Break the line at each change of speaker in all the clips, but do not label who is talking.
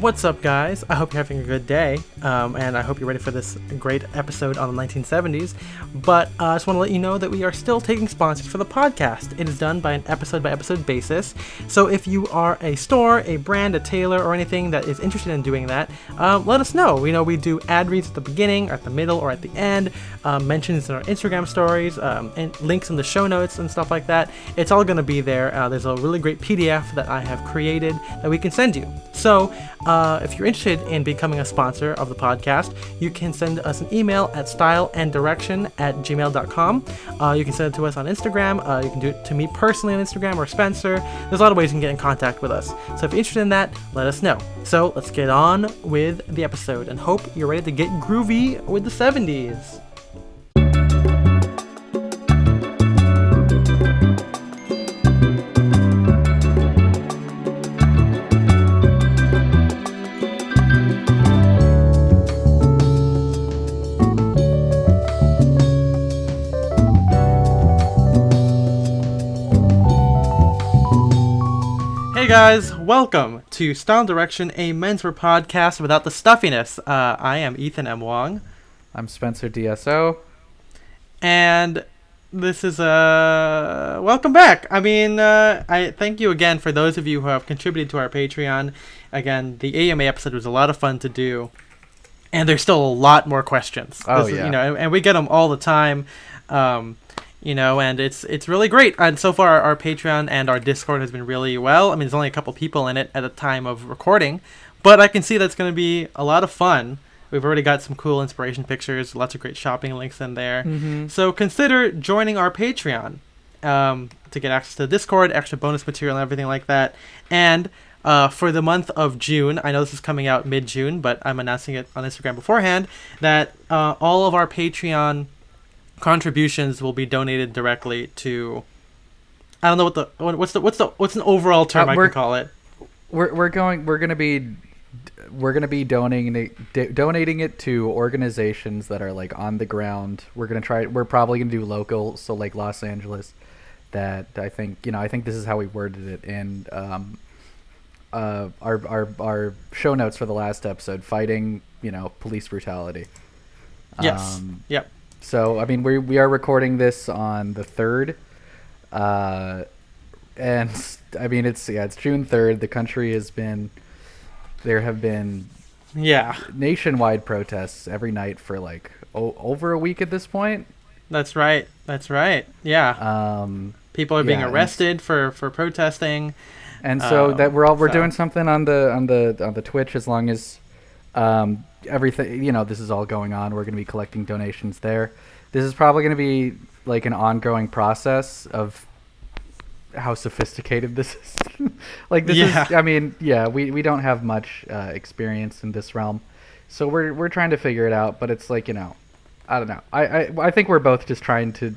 What's up, guys? I hope you're having a good day, and I hope you're ready for this great episode on the 1970s. But I just want to let you know that we are still taking sponsors for the podcast. It is done by an episode-by-episode basis. So if you are a store, a brand, a tailor, or anything that is interested in doing that, let us know. You know, we do ad reads at the beginning, or at the middle, or at the end, mentions in our Instagram stories, and links in the show notes and stuff like that. It's all going to be there. There's a really great PDF that I have created that we can send you. So if you're interested in becoming a sponsor of the podcast, you can send us an email at styleanddirection@gmail.com. You can send it to us on Instagram. You can do it to me personally on Instagram or Spencer. There's a lot of ways you can get in contact with us. So if you're interested in that, let us know. So let's get on with the episode and hope you're ready to get groovy with the 70s. Hey guys, welcome to Style and Direction, a menswear podcast without the stuffiness. I am Ethan M. Wong.
I'm Spencer DSO.
And this is welcome back. I mean, I thank you again for those of you who have contributed to our Patreon. Again, the AMA episode was a lot of fun to do, and there's still a lot more questions.
Yeah.
You know, and we get them all the time. You know, and it's really great. And so far, our Patreon and our Discord has been really well. I mean, there's only a couple people in it at the time of recording, but I can see that's going to be a lot of fun. We've already got some cool inspiration pictures, lots of great shopping links in there. Mm-hmm. So consider joining our Patreon to get access to Discord, extra bonus material, and everything like that. And for the month of June, I know this is coming out mid-June, but I'm announcing it on Instagram beforehand, that all of our Patreon contributions will be donated directly to, I don't know what's an overall term I can call it.
We're gonna be donating it to organizations that are like on the ground. We're probably gonna do local, so like Los Angeles. That I think this is how we worded it in our show notes for the last episode, fighting police brutality.
Yes. Yep.
So, I mean, we are recording this on the 3rd, and I mean, it's June 3rd. The country there have been nationwide protests every night for like over a week at this point.
That's right. Yeah. People are being arrested for protesting.
And so that we're doing something on the Twitch, as long as everything, this is all going on. We're going to be collecting donations there. This is probably going to be like an ongoing process of how sophisticated this is. Like this is, I mean, we don't have much experience in this realm, so we're trying to figure it out. But it's like, I don't know. I think we're both just trying to.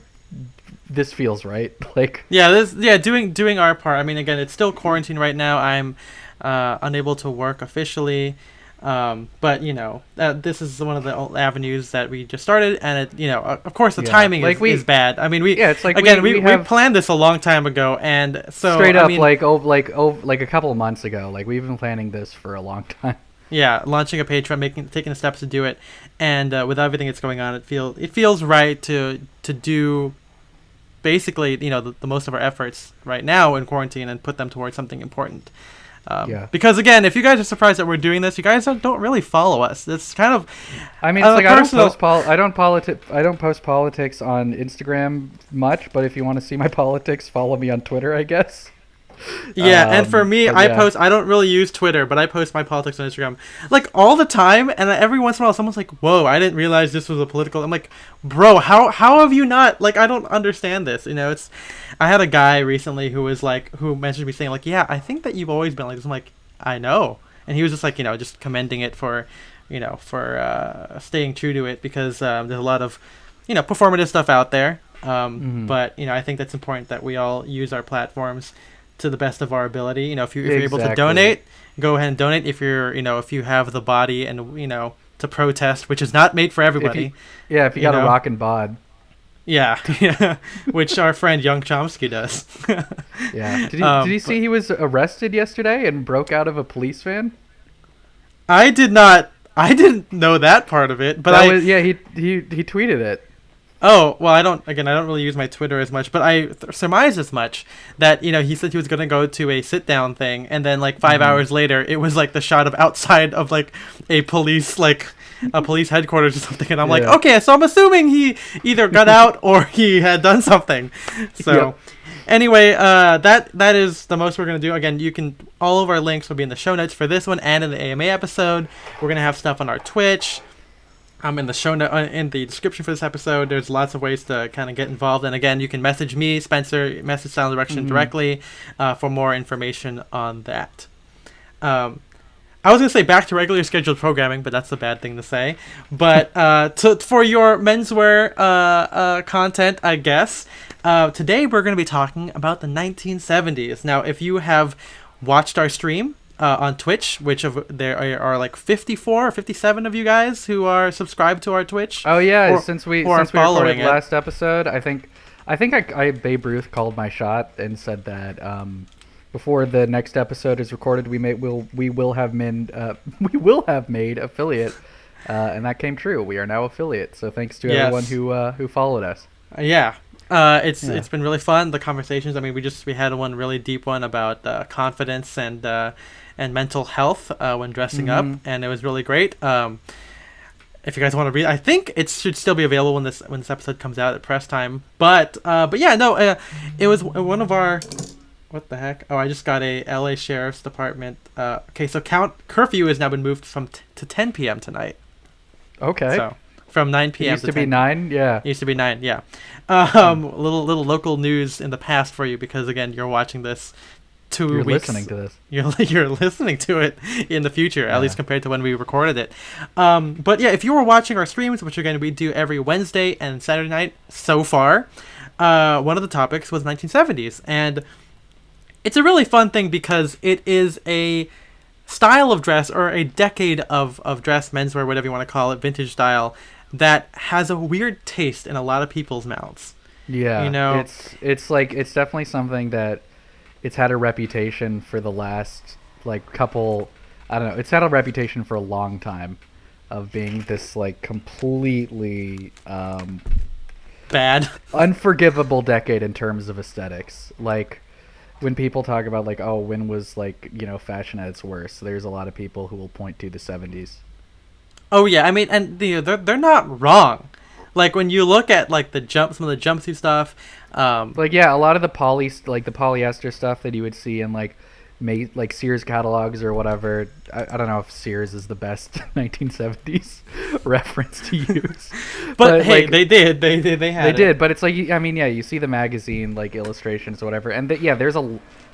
This feels right. Like doing our part. I mean, again, it's still quarantine right now. I'm unable to work officially. But this is one of the avenues that we just started, and it, of course the timing is bad. I mean, we planned this a long time ago, and so straight up, like a couple of months ago, like we've been planning this for a long time.
Yeah, launching a Patreon, taking the steps to do it, and with everything that's going on, it feels right to do basically the most of our efforts right now in quarantine and put them towards something important. Because again, if you guys are surprised that we're doing this, you guys don't really follow us. It's kind of,
I mean, it's like I don't post politics on Instagram much, but if you want to see my politics, follow me on Twitter, I guess.
Yeah, and for me, I don't really use Twitter, but I post my politics on Instagram like all the time, and every once in a while someone's like, whoa, I didn't realize this was a political. I'm like, bro, how have you not, like, I don't understand this. I had a guy recently who messaged me saying like, yeah, I think that you've always been like this. I'm like, I know. And he was just like, just commending it for staying true to it, because there's a lot of performative stuff out there, but I think that's important that we all use our platforms to the best of our ability. If you're able to donate, go ahead and donate. If you're if you have the body and to protest, which is not made for everybody.
If you got a rockin' bod.
Yeah, which our friend Young Chomsky does.
Yeah. Did you see he was arrested yesterday and broke out of a police van?
I did not. I didn't know that part of it, but
he tweeted it.
Oh, well, I don't really use my Twitter as much, but I surmise as much that, he said he was going to go to a sit-down thing, and then, like, 5 hours later, it was, like, the shot of outside of, like, a police headquarters or something, and I'm like, okay, so I'm assuming he either got out or he had done something. So, anyway, that is the most we're going to do. Again, all of our links will be in the show notes for this one and in the AMA episode. We're going to have stuff on our Twitch. In the show note, in the description for this episode, there's lots of ways to kind of get involved. And again, you can message me, Spencer, message Style Direction directly for more information on that. I was going to say back to regularly scheduled programming, but that's a bad thing to say. But for your menswear content, I guess, today we're going to be talking about the 1970s. Now, if you have watched our stream, on Twitch, there are like 54 or 57 of you guys who are subscribed to our Twitch.
Oh yeah, since we recorded last episode, I think I Babe Ruth called my shot and said that before the next episode is recorded, we will have made affiliate, and that came true. We are now affiliate. So thanks to everyone who followed us.
It's been really fun. The conversations. I mean, we had one really deep one about confidence and mental health when dressing up, and it was really great. If you guys want to read, I think it should still be available when this episode comes out at press time. But it was one of our. What the heck? Oh, I just got a LA Sheriff's Department. Okay, so curfew has now been moved to 10 p.m. tonight.
Okay.
So from 9 p.m.
It used to be 9, yeah.
It used to be 9, yeah. Little local news in the past for you, because again, you're watching this 2
you're
weeks.
Listening to this.
You're listening to it in the future, at least compared to when we recorded it. But yeah, if you were watching our streams, which we do every Wednesday and Saturday night so far, one of the topics was 1970s, and it's a really fun thing because it is a style of dress, or a decade of dress, menswear, whatever you want to call it, vintage style, that has a weird taste in a lot of people's mouths.
Yeah, it's definitely something that it's had a reputation for the last couple. I don't know. It's had a reputation for a long time of being this completely
bad,
unforgivable decade in terms of aesthetics. When people talk about when was fashion at its worst, there's a lot of people who will point to the 70s.
Oh yeah, I mean, and they're not wrong. When you look at some of the jumpsuit stuff,
a lot of the polyester stuff that you would see in Sears catalogs or whatever. I don't know if Sears is the best 1970s reference to use,
but hey, they did. They had.
They did, but it's you see the magazine illustrations or whatever, and there's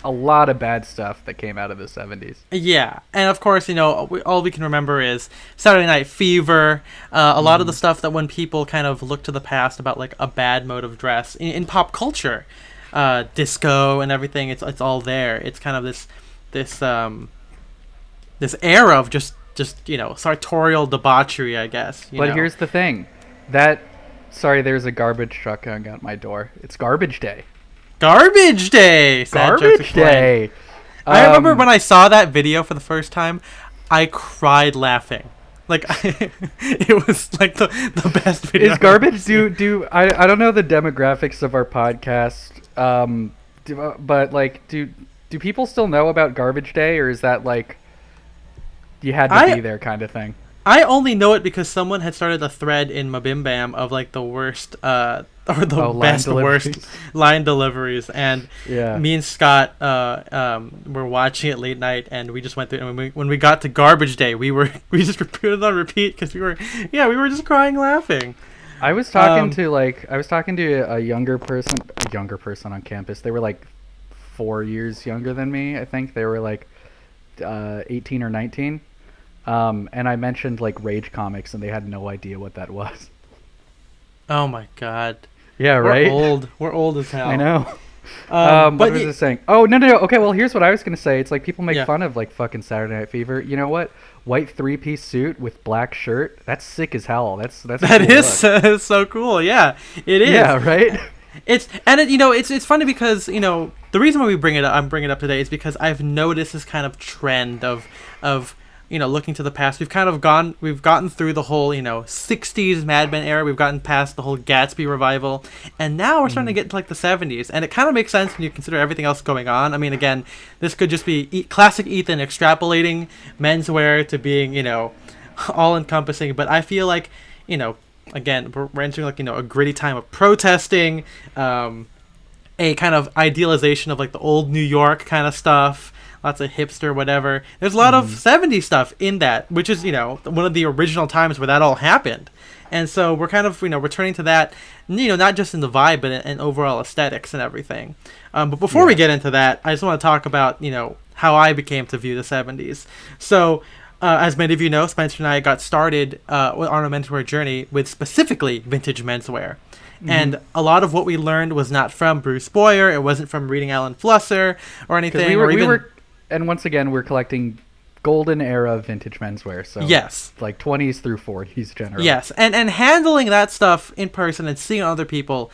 a lot of bad stuff that came out of the 70s.
Yeah, and of course, all we can remember is Saturday Night Fever, a lot of the stuff that when people kind of look to the past about a bad mode of dress in pop culture, disco and everything, it's all there. It's kind of this era of just sartorial debauchery, I guess.
But here's the thing, there's a garbage truck going out my door. It's garbage day.
Garbage day.
Garbage day.
I remember when I saw that video for the first time, I cried laughing. It was the best video.
Is garbage I don't know the demographics of our podcast, but do people still know about Garbage Day, or is that you had to be there kind of thing?
I only know it because someone had started a thread in Mabimbam of the worst or the best worst line deliveries, and me and Scott were watching it late night, and we just went through, and when we got to Garbage Day, we just put it on repeat because we were just crying laughing.
I was talking to a younger person on campus. They were 4 years younger than me. I think they were 18 or 19. And I mentioned Rage comics, and they had no idea what that was.
Oh my god.
Yeah, right?
We're old as hell.
I know. What was I saying? Oh, no. Okay, well, here's what I was going to say. It's people make fun of fucking Saturday Night Fever. You know what? White 3-piece suit with black shirt. That's sick as hell. That
is so cool. Yeah, it is.
Yeah, right?
It's funny because, the reason why I'm bringing it up today is because I've noticed this kind of trend of looking to the past, we've gotten through the whole, 60s Mad Men era. We've gotten past the whole Gatsby revival, and now we're starting to get into like the 70s, and it kind of makes sense when you consider everything else going on. I mean, again, this could just be classic Ethan extrapolating menswear to being, all encompassing, but I feel like, again, we're entering like, a gritty time of protesting, a kind of idealization of like the old New York kind of stuff, lots of hipster whatever. There's a lot of 70s stuff in that, which is, one of the original times where that all happened. And so we're kind of, returning to that, not just in the vibe, but in overall aesthetics and everything. But before we get into that, I just want to talk about, how I became to view the 70s. So, as many of you know, Spencer and I got started on our menswear journey with specifically vintage menswear. And a lot of what we learned was not from Bruce Boyer. It wasn't from reading Alan Flusser or anything.
And once again, we're collecting golden era vintage menswear. So
yes,
like 20s through 40s generally.
Yes, and handling that stuff in person and seeing other people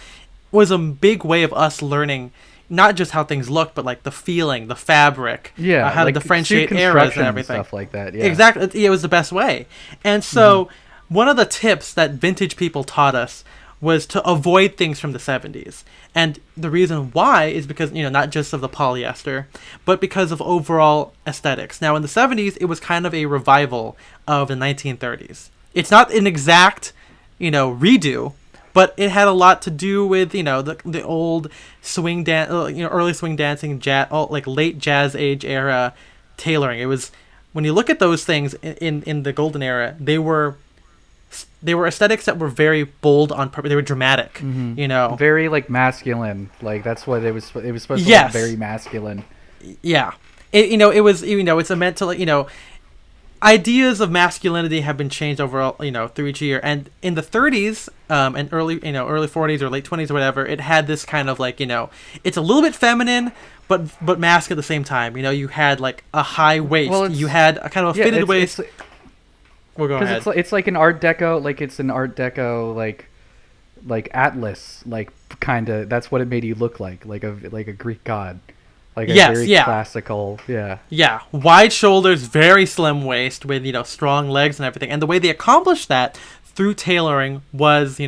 was a big way of us learning not just how things look, but like the feeling, the fabric, how to differentiate eras and everything,
stuff like that. Yeah,
exactly. It was the best way. And so one of the tips that vintage people taught us was to avoid things from the 70s. And the reason why is because, not just of the polyester, but because of overall aesthetics. Now, in the 70s, it was kind of a revival of the 1930s. It's not an exact, redo, but it had a lot to do with, the old swing dance, early swing dancing, late jazz age era tailoring. It was, when you look at those things in the golden era, they were aesthetics that were very bold on purpose. They were dramatic,
very like masculine. Like that's what it was. It was supposed to be very masculine.
Yeah, it was. It's meant to ideas of masculinity have been changed overall. Through each year, and in the 30s, and early 40s or late 20s or whatever, it had this kind of it's a little bit feminine, but mask at the same time. You had like a high waist. Well, you had a kind of a fitted waist. We'll go ahead.
It's like an Art Deco, like Atlas, like kind of. That's what it made you look like a Greek god, like a very classical.
Yeah, wide shoulders, very slim waist with strong legs and everything. And the way they accomplished that through tailoring was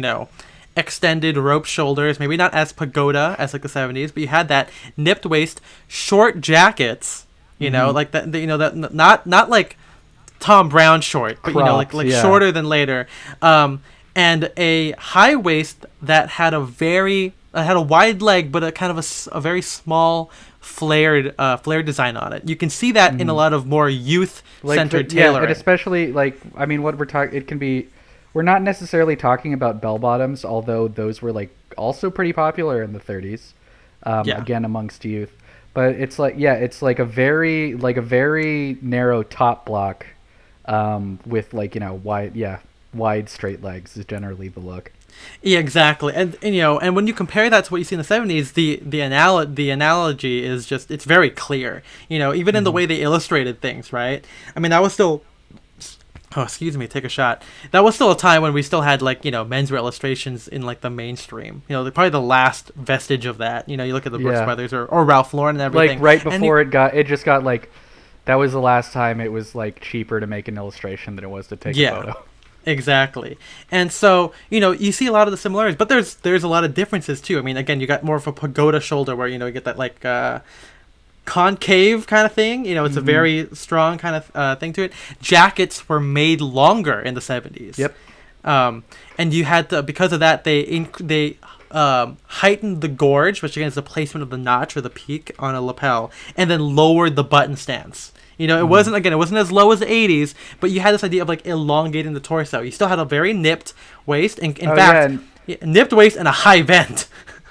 extended rope shoulders, maybe not as pagoda as like the 70s, but you had that nipped waist, short jackets, like that. That not like Tom Brown short, but
cropped,
shorter than later, and a high waist that had a wide leg, but a kind of a very small flared design on it. You can see that in a lot of more youth centered tailoring.
And especially what we're talking, it can be. We're not necessarily talking about bell bottoms, although those were also pretty popular in the 30s, again amongst youth. But it's like a very narrow top block. With wide straight legs is generally the look.
Yeah, exactly. And when you compare that to what you see in the 70s, the analogy is just, it's very clear. Even in the way they illustrated things, right? I mean, that was still, take a shot. That was still a time when we still had menswear illustrations in the mainstream. Probably the last vestige of that. You look at the Brooks Brothers or Ralph Lauren and everything.
Right before it just got that was the last time it was cheaper to make an illustration than it was to take a photo.
Exactly. And so, you see a lot of the similarities, but there's a lot of differences too. I mean, again, you got more of a pagoda shoulder where, you get that concave kind of thing. It's a very strong kind of thing to it. Jackets were made longer in the 70s.
Yep.
And you had to, because of that, they heightened the gorge, which again is the placement of the notch or the peak on a lapel, and then lowered the button stance. It wasn't as low as the 80s, but you had this idea of elongating the torso. You still had a very nipped waist, and in fact, nipped waist and a high vent.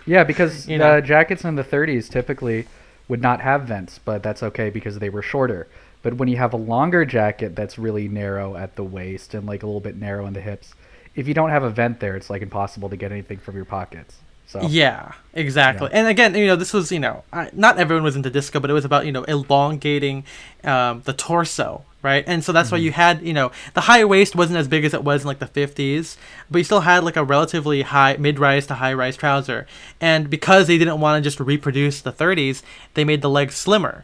Yeah, because jackets in the 30s typically would not have vents, but that's okay because they were shorter. But when you have a longer jacket that's really narrow at the waist and a little bit narrow in the hips, if you don't have a vent there, it's impossible to get anything from your pockets. So
yeah, exactly. Yeah. And again, this was not everyone was into disco, but it was about elongating the torso, right? And so that's why you had the high waist wasn't as big as it was in the 50s, but you still had a relatively high mid-rise to high-rise trouser. And because they didn't want to just reproduce the 30s, they made the legs slimmer.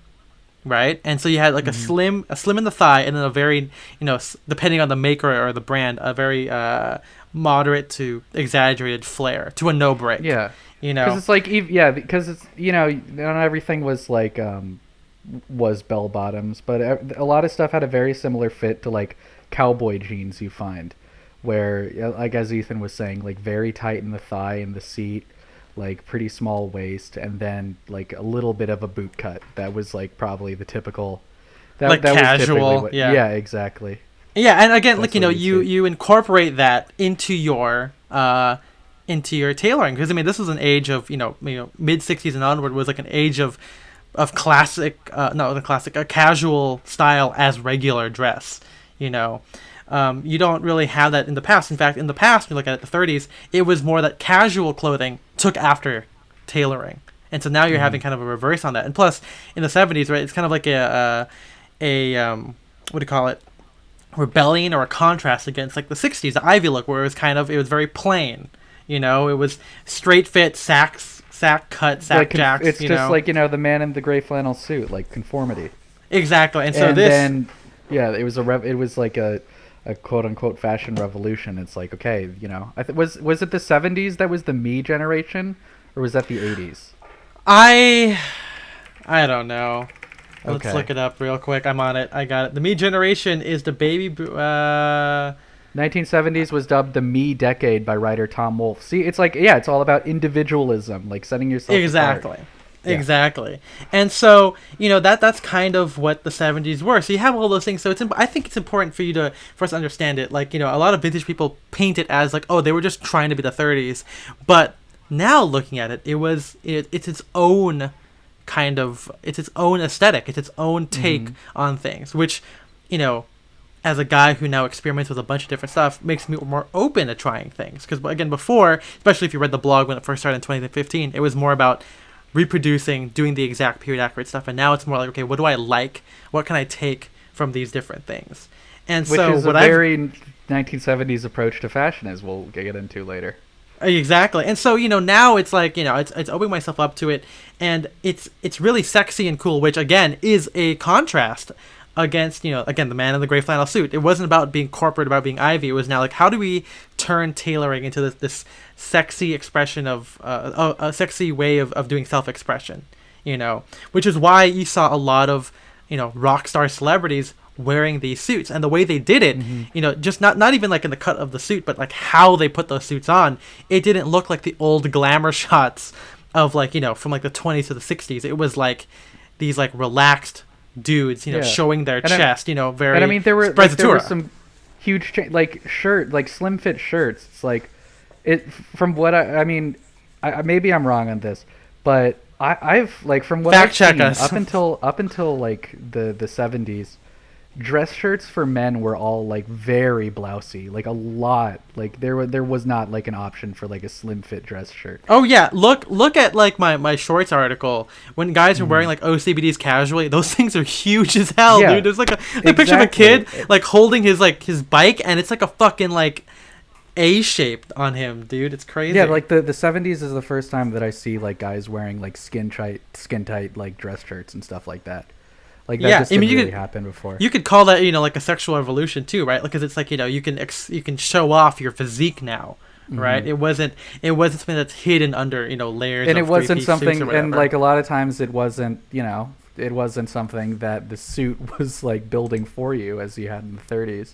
right? And so you had like a slim in the thigh, and then a very, depending on the maker or the brand, a very moderate to exaggerated flare to a no break.
Yeah.
Because
it's like, because it's, not everything was like, was bell bottoms, but a lot of stuff had a very similar fit to like cowboy jeans you find, where, like as Ethan was saying, like very tight in the thigh and the seat, like pretty small waist, and then like a little bit of a boot cut. That was like probably the typical,
that casual.
Yeah, exactly.
Yeah, and again, that's like, you incorporate that into your tailoring, because I mean this was an age of mid 60s and onward was like an age of classic, a casual style as regular dress. You don't really have that in the past. In fact, in the past, when you look at it, the 30s, it was more that casual clothing took after tailoring, and so now you're having kind of a reverse on that. And plus, in the 70s, right, it's kind of like a what do you call it? Rebellion or a contrast against like the 60s, the Ivy look, where it was very plain. It was straight fit sack cut, sack jacks.
It's just like, the man in the gray flannel suit, like conformity.
Exactly. And so
it was like a quote unquote fashion revolution. It's like, okay, was it the 70s that was the me generation, or was that the 80s?
I don't know. Let's
Okay.
look it up real quick. I'm on it. I got it. The me generation is the baby
1970s was dubbed the me decade by writer Tom Wolfe. See, it's like, it's all about individualism, like setting yourself apart.
Exactly. And so, that's kind of what the 70s were. So you have all those things. So I think it's important for us to understand it. Like, a lot of vintage people paint it as like, oh, they were just trying to be the 30s. But now looking at it, it's its own kind of, it's its own aesthetic. It's its own take on things, which, as a guy who now experiments with a bunch of different stuff, makes me more open to trying things. Because, again, before, especially if you read the blog when it first started in 2015, it was more about reproducing, doing the exact period accurate stuff. And now it's more like, okay, what do I like? What can I take from these different things? And
Which is a very 1970s approach to fashion, as we'll get into later.
Exactly. And so, now it's like, it's opening myself up to it. And it's really sexy and cool, which, again, is a contrast against, again, the man in the gray flannel suit. It wasn't about being corporate, about being Ivy. It was now like, how do we turn tailoring into this sexy expression of a sexy way of doing self-expression, which is why you saw a lot of, rock star celebrities wearing these suits. And the way they did it, just not even like in the cut of the suit, but like how they put those suits on, it didn't look like the old glamour shots of like, from like the 20s to the 60s. It was like these like relaxed dudes, showing their chest, very.
And I mean, there were some huge slim fit shirts. It's like, from what I mean, maybe I'm wrong on this, but I've like, from what I've seen, up until like the 70s, dress shirts for men were all like very blousy, like a lot. Like there was not like an option for like a slim fit dress shirt.
Oh yeah, look at like my shorts article when guys are wearing like OCBDs casually. Those things are huge as hell, dude. There's like a picture of a kid like holding his bike, and it's like a fucking like A shaped on him, dude. It's crazy.
Yeah, like the 70s is the first time that I see like guys wearing like skin tight like dress shirts and stuff like that. Like that just didn't really happen before.
You could call that, like a sexual evolution too, right? Because it's like, you can show off your physique now, right? It wasn't something that's hidden under, layers.
And
of
it wasn't
something,
and like a lot of times it wasn't something that the suit was like building for you as you had in the 30s.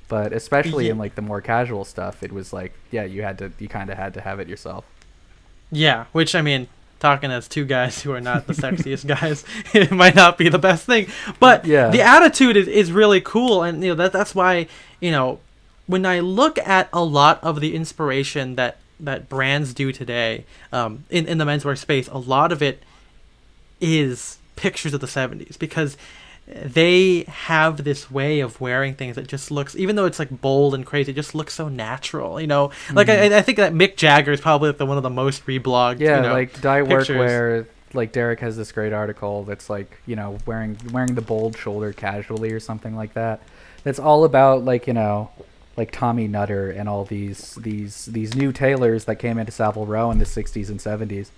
But especially in like the more casual stuff, it was like, you kind of had to have it yourself.
Yeah, which I mean, talking as two guys who are not the sexiest guys, it might not be the best thing. But the attitude is really cool, and that's why, when I look at a lot of the inspiration that brands do today, in the menswear space, a lot of it is pictures of the 70s, because they have this way of wearing things that just looks, even though it's like bold and crazy, it just looks so natural, like I think that Mick Jagger is probably like one of the most reblogged
like Dye
pictures.
Workwear, like Derek has this great article that's like, wearing the bold shoulder casually or something like that. That's all about like, like Tommy Nutter and all these new tailors that came into Savile Row in the 60s and 70s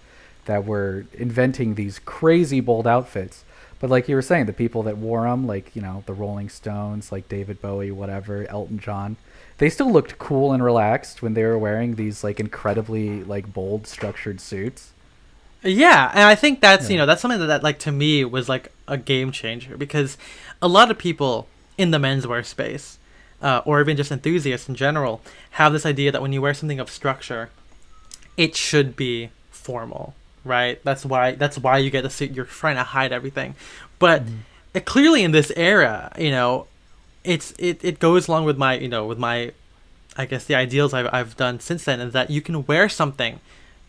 that were inventing these crazy bold outfits. But like you were saying, the people that wore them, like, you know, the Rolling Stones, like David Bowie, whatever, Elton John, they still looked cool and relaxed when they were wearing these like incredibly like bold structured suits.
Yeah, and I think that's that's something that like to me was like a game changer, because a lot of people in the menswear space, or even just enthusiasts in general, have this idea that when you wear something of structure, it should be formal, right? That's why you get a suit. You're trying to hide everything, but it, clearly in this era, it goes along with my I guess the ideals I've done since then, is that you can wear something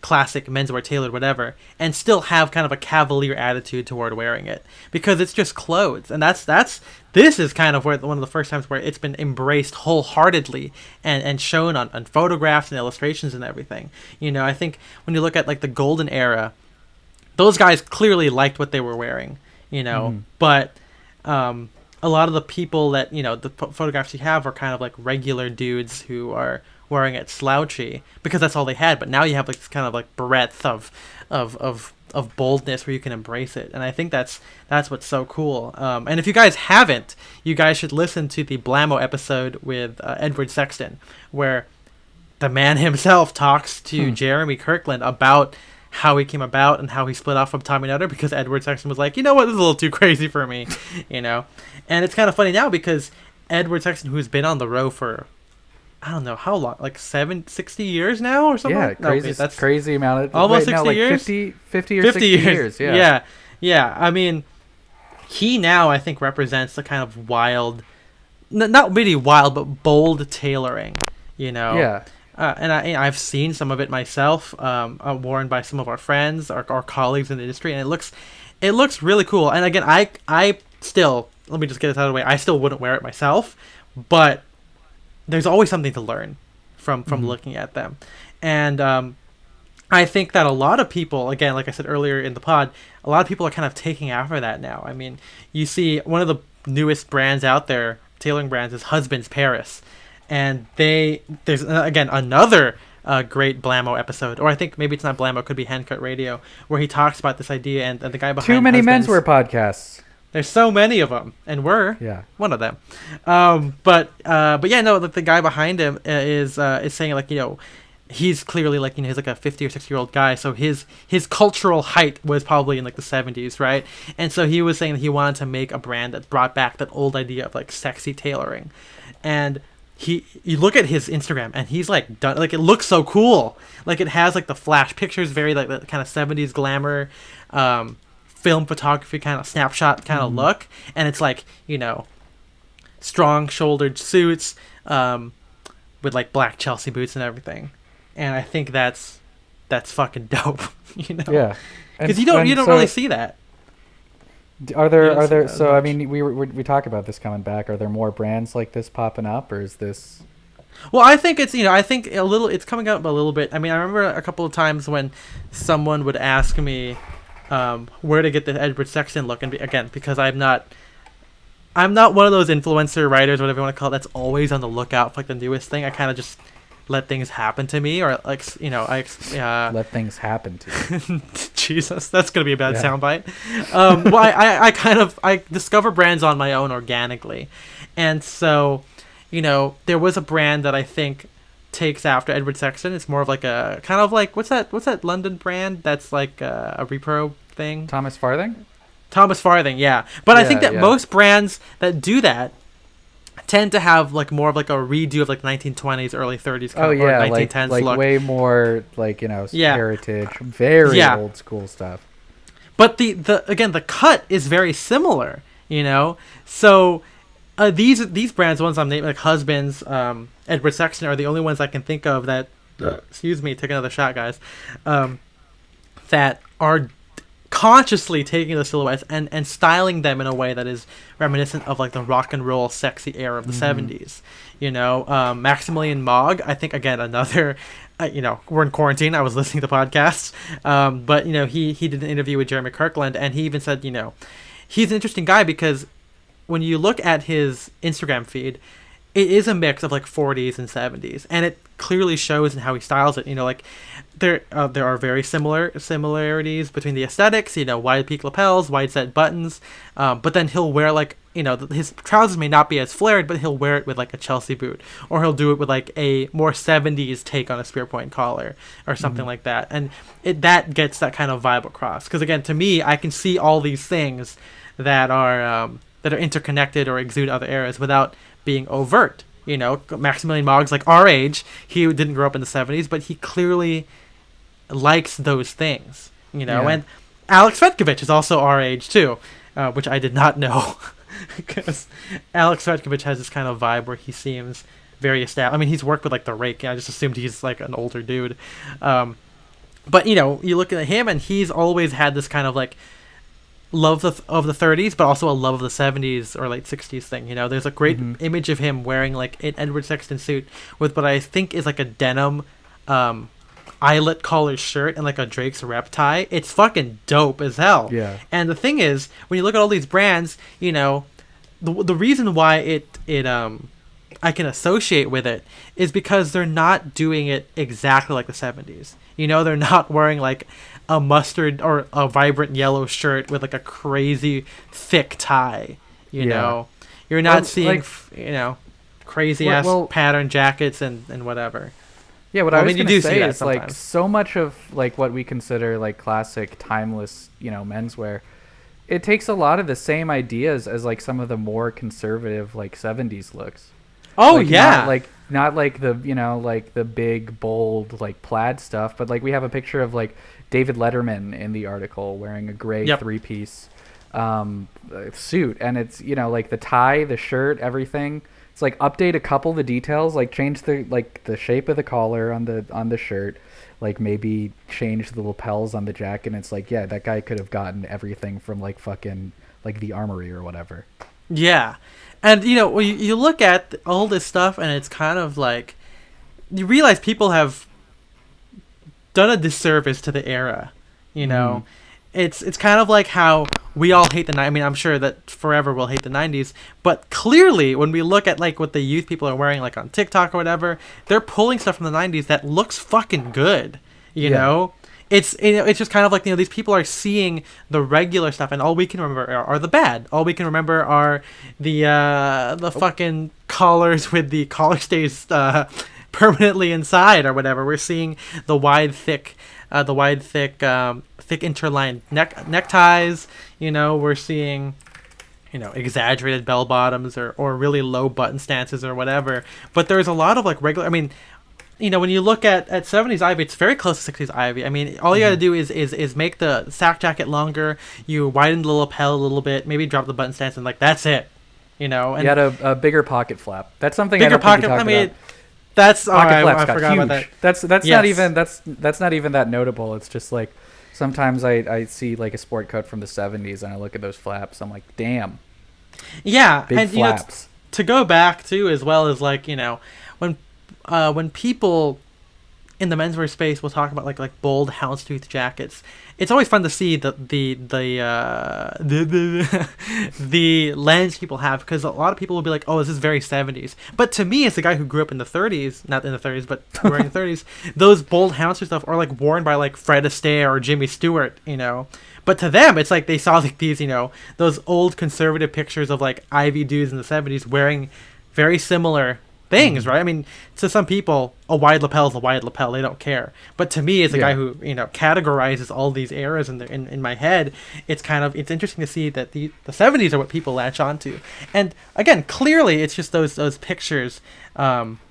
classic menswear, tailored, whatever, and still have kind of a cavalier attitude toward wearing it, because it's just clothes. And this is kind of where one of the first times where it's been embraced wholeheartedly and shown on photographs and illustrations and everything. I think when you look at like the golden era, those guys clearly liked what they were wearing, but a lot of the people that the photographs you have are kind of like regular dudes who are wearing it slouchy because that's all they had. But now you have like this kind of like breadth of boldness where you can embrace it, and I think that's what's so cool. And if you guys haven't, you guys should listen to the Blammo episode with Edward Sexton, where the man himself talks to Jeremy Kirkland about how he came about and how he split off from Tommy Nutter, because Edward Sexton was like, this is a little too crazy for me, And it's kind of funny now because Edward Sexton, who's been on the row for I don't know how long, like 60 years now or something?
Yeah, crazy. No, that's crazy amount of
almost 60
like
years.
50 or 60 years.
Yeah. I mean, he now I think represents the kind of wild, not really wild, but bold tailoring.
Yeah.
And I've seen some of it myself, worn by some of our friends, our colleagues in the industry, and it looks really cool. And again, I still, let me just get this out of the way, I still wouldn't wear it myself, but there's always something to learn from looking at them. And I think that a lot of people, again, like I said earlier in the pod, a lot of people are kind of taking after that now. I mean, you see one of the newest brands out there, tailoring brands, is Husband's Paris. And there's, again, another great Blammo episode, or I think maybe it's not Blammo, it could be Handcut Radio, where he talks about this idea, and the guy behind
Too many
Husband's,
menswear podcasts.
There's so many of them, and we're one of them. But yeah, no, the guy behind him is saying like, he's clearly like, he's like a 50 or 60-year-old guy, so his cultural height was probably in like the 70s, right? And so he was saying that he wanted to make a brand that brought back that old idea of like sexy tailoring. And you look at his Instagram and he's like done, like it looks so cool. Like it has like the flash pictures, very like the kind of 70s glamour, film photography kind of snapshot kind of look, and it's like strong shouldered suits with like black Chelsea boots and everything, and I think that's fucking dope.
Yeah,
because you don't really see that.
Are there so I mean we talk about this coming back, are there more brands like this popping up, or is this?
Well, I think it's I think it's coming up a little bit. I mean, I remember a couple of times when someone would ask me where to get the Edward Sexton look, and again, because I'm not one of those influencer writers, whatever you want to call it, that's always on the lookout for like the newest thing. I kind of just let things happen to me, or like
let things happen to you.
Jesus, that's gonna be a bad soundbite. Well, I discover brands on my own organically, and so there was a brand that I think takes after Edward Sexton. It's more of like a kind of like what's that London brand that's like a repro thing?
Thomas Farthing,
yeah. But I think that most brands that do that tend to have like more of like a redo of like 1920s, early 30s kind of, or 1910s
like
look.
Way more like heritage, very old school stuff.
But the again, the cut is very similar, So these brands, the ones I'm naming, like Husbands, Edward Sexton, are the only ones I can think of that. Excuse me, take another shot, guys. That are consciously taking the silhouettes and styling them in a way that is reminiscent of like the rock and roll sexy era of the 70s. Maximilian Mogg, I think, again, another we're in quarantine, I was listening to podcasts, but he did an interview with Jeremy Kirkland, and he even said he's an interesting guy because when you look at his Instagram feed, it is a mix of like 40s and 70s, and it clearly shows in how he styles it. You know, like there are very similarities between the aesthetics. You know, wide peak lapels, wide set buttons, but then he'll wear like, you know, his trousers may not be as flared, but he'll wear it with like a Chelsea boot, or he'll do it with like a more 70s take on a spear point collar or something like that, and that gets that kind of vibe across. Because again, to me, I can see all these things that are interconnected or exude other eras without being overt. You know, Maximilian Moggs, like our age, he didn't grow up in the 70s, but he clearly likes those things, you know. And Alex Vetkovich is also our age too, which I did not know, because Alex Vetkovich has this kind of vibe where he seems very established. I mean, he's worked with like the Rake, I just assumed he's like an older dude, but you know, you look at him and he's always had this kind of like love of the 30s, but also a love of the 70s or late 60s thing. You know, there's a great image of him wearing like an Edward Sexton suit with what I think is like a denim eyelet collar shirt and like a Drake's rep tie. It's fucking dope as hell.
Yeah.
And the thing is, when you look at all these brands, you know, the reason why it I can associate with it is because they're not doing it exactly like the 70s. You know, they're not wearing like a mustard or a vibrant yellow shirt with like a crazy thick tie. You know, you're not seeing like, you know, crazy ass pattern jackets and whatever.
Yeah, what I was going to say is like so much of like what we consider like classic, timeless, you know, menswear, it takes a lot of the same ideas as like some of the more conservative like 70s looks.
Oh,
like,
yeah.
Not like the, you know, like the big, bold, like plaid stuff, but like we have a picture of like David Letterman in the article wearing a gray three-piece suit. And it's, you know, like the tie, the shirt, everything. It's like update a couple of the details, like change the shape of the collar on the shirt, like maybe change the lapels on the jacket. And it's like, yeah, that guy could have gotten everything from like fucking like the Armory or whatever.
Yeah. And, you know, you look at all this stuff and it's kind of like, you realize people have done a disservice to the era, you know. It's kind of like how we all hate the 90s. I mean, I'm sure that forever we'll hate the 90s, but clearly when we look at like what the youth people are wearing like on TikTok or whatever, they're pulling stuff from the 90s that looks fucking good, you know. It's just kind of like, you know, these people are seeing the regular stuff, and all we can remember are the bad. All we can remember are the fucking collars with the collar stays permanently inside or whatever. We're seeing the wide, thick interlined neckties. You know, we're seeing, you know, exaggerated bell bottoms or really low button stances or whatever. But there's a lot of like regular. I mean, you know, when you look at 70s Ivy, it's very close to 60s Ivy. I mean, all you got to do is make the sack jacket longer, you widen the lapel a little bit, maybe drop the button stance, and like that's it. You know, and
you had a bigger pocket flap. That's something
bigger
I don't think you talked about.
That's
pocket flaps
I
got
forgot
huge.
about that.
That's not even that notable. It's just like sometimes I see like a sport coat from the 70s and I look at those flaps. I'm like, damn.
Yeah,
big
and
flaps.
You know, to go back too, as well as like, you know, when people in the menswear space will talk about like bold houndstooth jackets, it's always fun to see the lens people have, because a lot of people will be like, oh, this is very 70s. But to me, as a guy who grew up in the 30s, not in the 30s, but during the 30s, those bold houndstooth stuff are like worn by like Fred Astaire or Jimmy Stewart, you know. But to them, it's like they saw like these, you know, those old conservative pictures of like Ivy dudes in the 70s wearing very similar things, right? I mean, to some people, a wide lapel is a wide lapel. They don't care. But to me, as a guy who, you know, categorizes all these eras in my head, it's interesting to see that the 70s are what people latch onto. And again, clearly, it's just those pictures that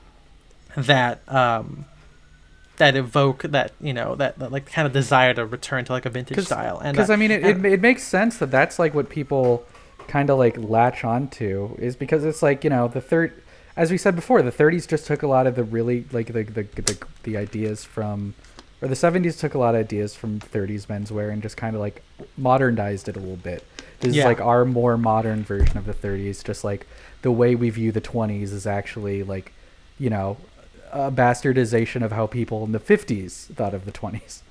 evoke that, you know, that like kind of desire to return to like a vintage style. And
because I mean, it makes sense that that's like what people kind of like latch onto, is because it's like, you know, as we said before, the 30s just took a lot of the really like the ideas from, or the 70s took a lot of ideas from 30s menswear and just kind of like modernized it a little bit. This is like our more modern version of the 30s. Just like the way we view the 20s is actually like, you know, a bastardization of how people in the 50s thought of the 20s.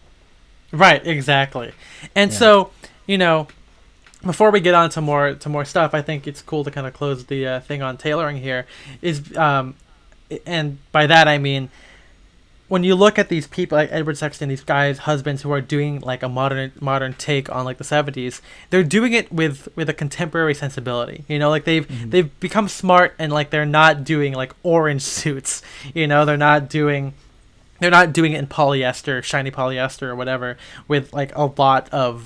Right, exactly. And so, you know, before we get on to more stuff, I think it's cool to kind of close the thing on tailoring here. And by that I mean, when you look at these people like Edward Sexton, these guys, husbands who are doing like a modern take on like the 70s, they're doing it with a contemporary sensibility. You know, like they've become smart, and like they're not doing like orange suits. You know, they're not doing it in polyester, shiny polyester or whatever, with like a lot of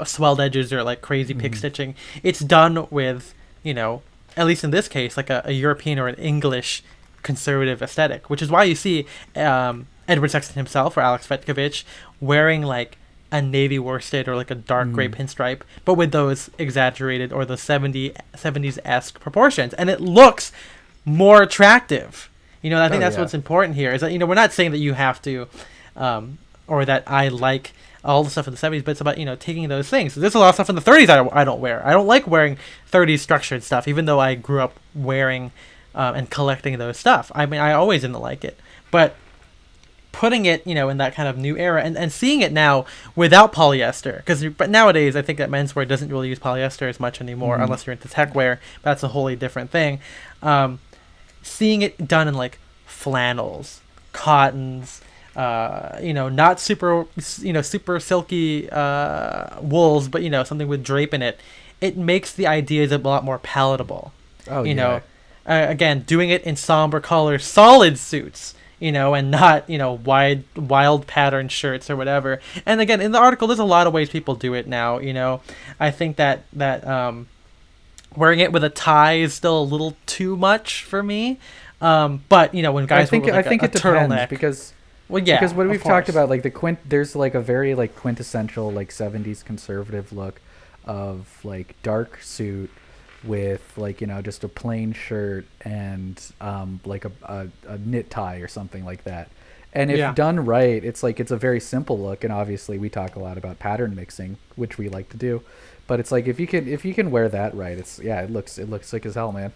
swelled edges or like crazy pick stitching. It's done with, you know, at least in this case, like a European or an English conservative aesthetic, which is why you see Edward Sexton himself or Alex Vetkovich wearing like a navy worsted or like a dark gray pinstripe, but with those exaggerated or the 70s-esque proportions, and it looks more attractive. You know, I think that's what's important here, is that, you know, we're not saying that you have to or that I like all the stuff in the 70s, but it's about, you know, taking those things. There's a lot of stuff in the 30s I don't wear. I don't like wearing 30s structured stuff, even though I grew up wearing and collecting those stuff. I mean, I always didn't like it, but putting it, you know, in that kind of new era and seeing it now without polyester, but nowadays I think that menswear doesn't really use polyester as much anymore, unless you're into tech wear. That's a wholly different thing. Seeing it done in like flannels, cottons, you know, not super silky wools, but, you know, something with drape in it, it makes the ideas a lot more palatable. You know, again, doing it in somber colors, solid suits, you know, and not, you know, wild pattern shirts or whatever. And again, in the article, there's a lot of ways people do it now. You know, I think that wearing it with a tie is still a little too much for me. But, you know, when guys wear like
I think it depends, because because what we've talked about, like there's like a very like quintessential like 70s conservative look of like dark suit with like, you know, just a plain shirt and like a knit tie or something like that. And if done right, it's like, it's a very simple look. And obviously we talk a lot about pattern mixing, which we like to do, but it's like, if you can wear that right, it's, it looks sick as hell, man.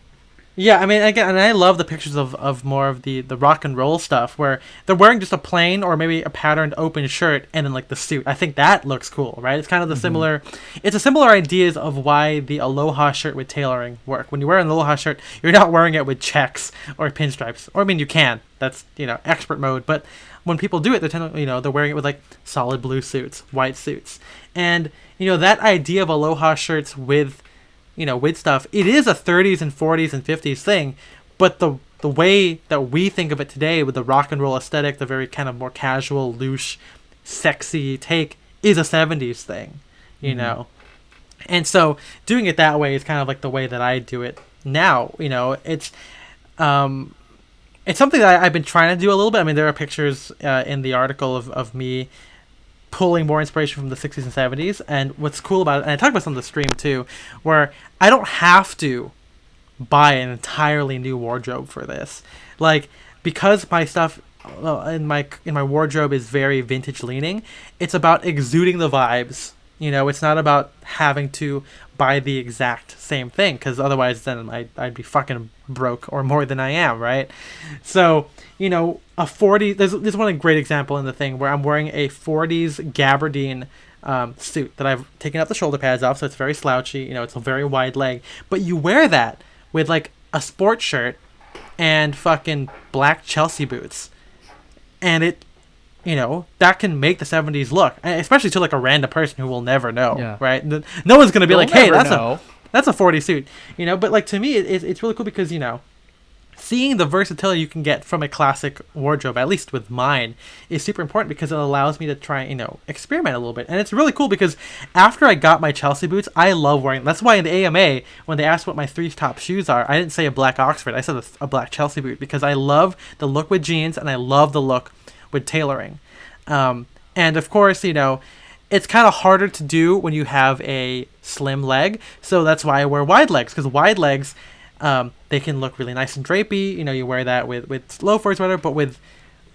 Yeah, I mean, again, and I love the pictures of more of the rock and roll stuff where they're wearing just a plain or maybe a patterned open shirt and then like the suit. I think that looks cool, right? It's kind of the similar, it's a similar ideas of why the Aloha shirt with tailoring work. When you wear an Aloha shirt, you're not wearing it with checks or pinstripes. Or I mean, you can. That's, you know, expert mode. But when people do it, they're wearing it with like solid blue suits, white suits. And, you know, that idea of Aloha shirts with stuff, it is a 30s and 40s and 50s thing, but the way that we think of it today with the rock and roll aesthetic, the very kind of more casual, loose, sexy take, is a 70s thing, you know? And so doing it that way is kind of like the way that I do it now. You know, it's something that I've been trying to do a little bit. I mean, there are pictures in the article of me pulling more inspiration from the 60s and 70s, and what's cool about it, and I talked about this on the stream too, where I don't have to buy an entirely new wardrobe for this, like, because my stuff in my wardrobe is very vintage leaning. It's about exuding the vibes, you know. It's not about having to buy the exact same thing, because otherwise then I'd be fucking broke or more than I am, right? So, you know, a 40, there's one great example in the thing where I'm wearing a 40s gabardine suit that I've taken out the shoulder pads off, so it's very slouchy, you know, it's a very wide leg, but you wear that with like a sports shirt and fucking black Chelsea boots, and it, you know, that can make the 70s look, especially to like a random person who will never know, right? No one's gonna be like, hey, that's a 40 suit, you know. But like, to me, it's really cool because, you know, seeing the versatility you can get from a classic wardrobe, at least with mine, is super important because it allows me to try, you know, experiment a little bit. And it's really cool because after I got my Chelsea boots, I love wearing, that's why in the AMA, when they asked what my 3 top shoes are, I didn't say a black Oxford, I said a black Chelsea boot, because I love the look with jeans and I love the look with tailoring. And of course, you know, it's kind of harder to do when you have a slim leg, so that's why I wear wide legs, because wide legs, they can look really nice and drapey. You know, you wear that with loafers or whatever, but when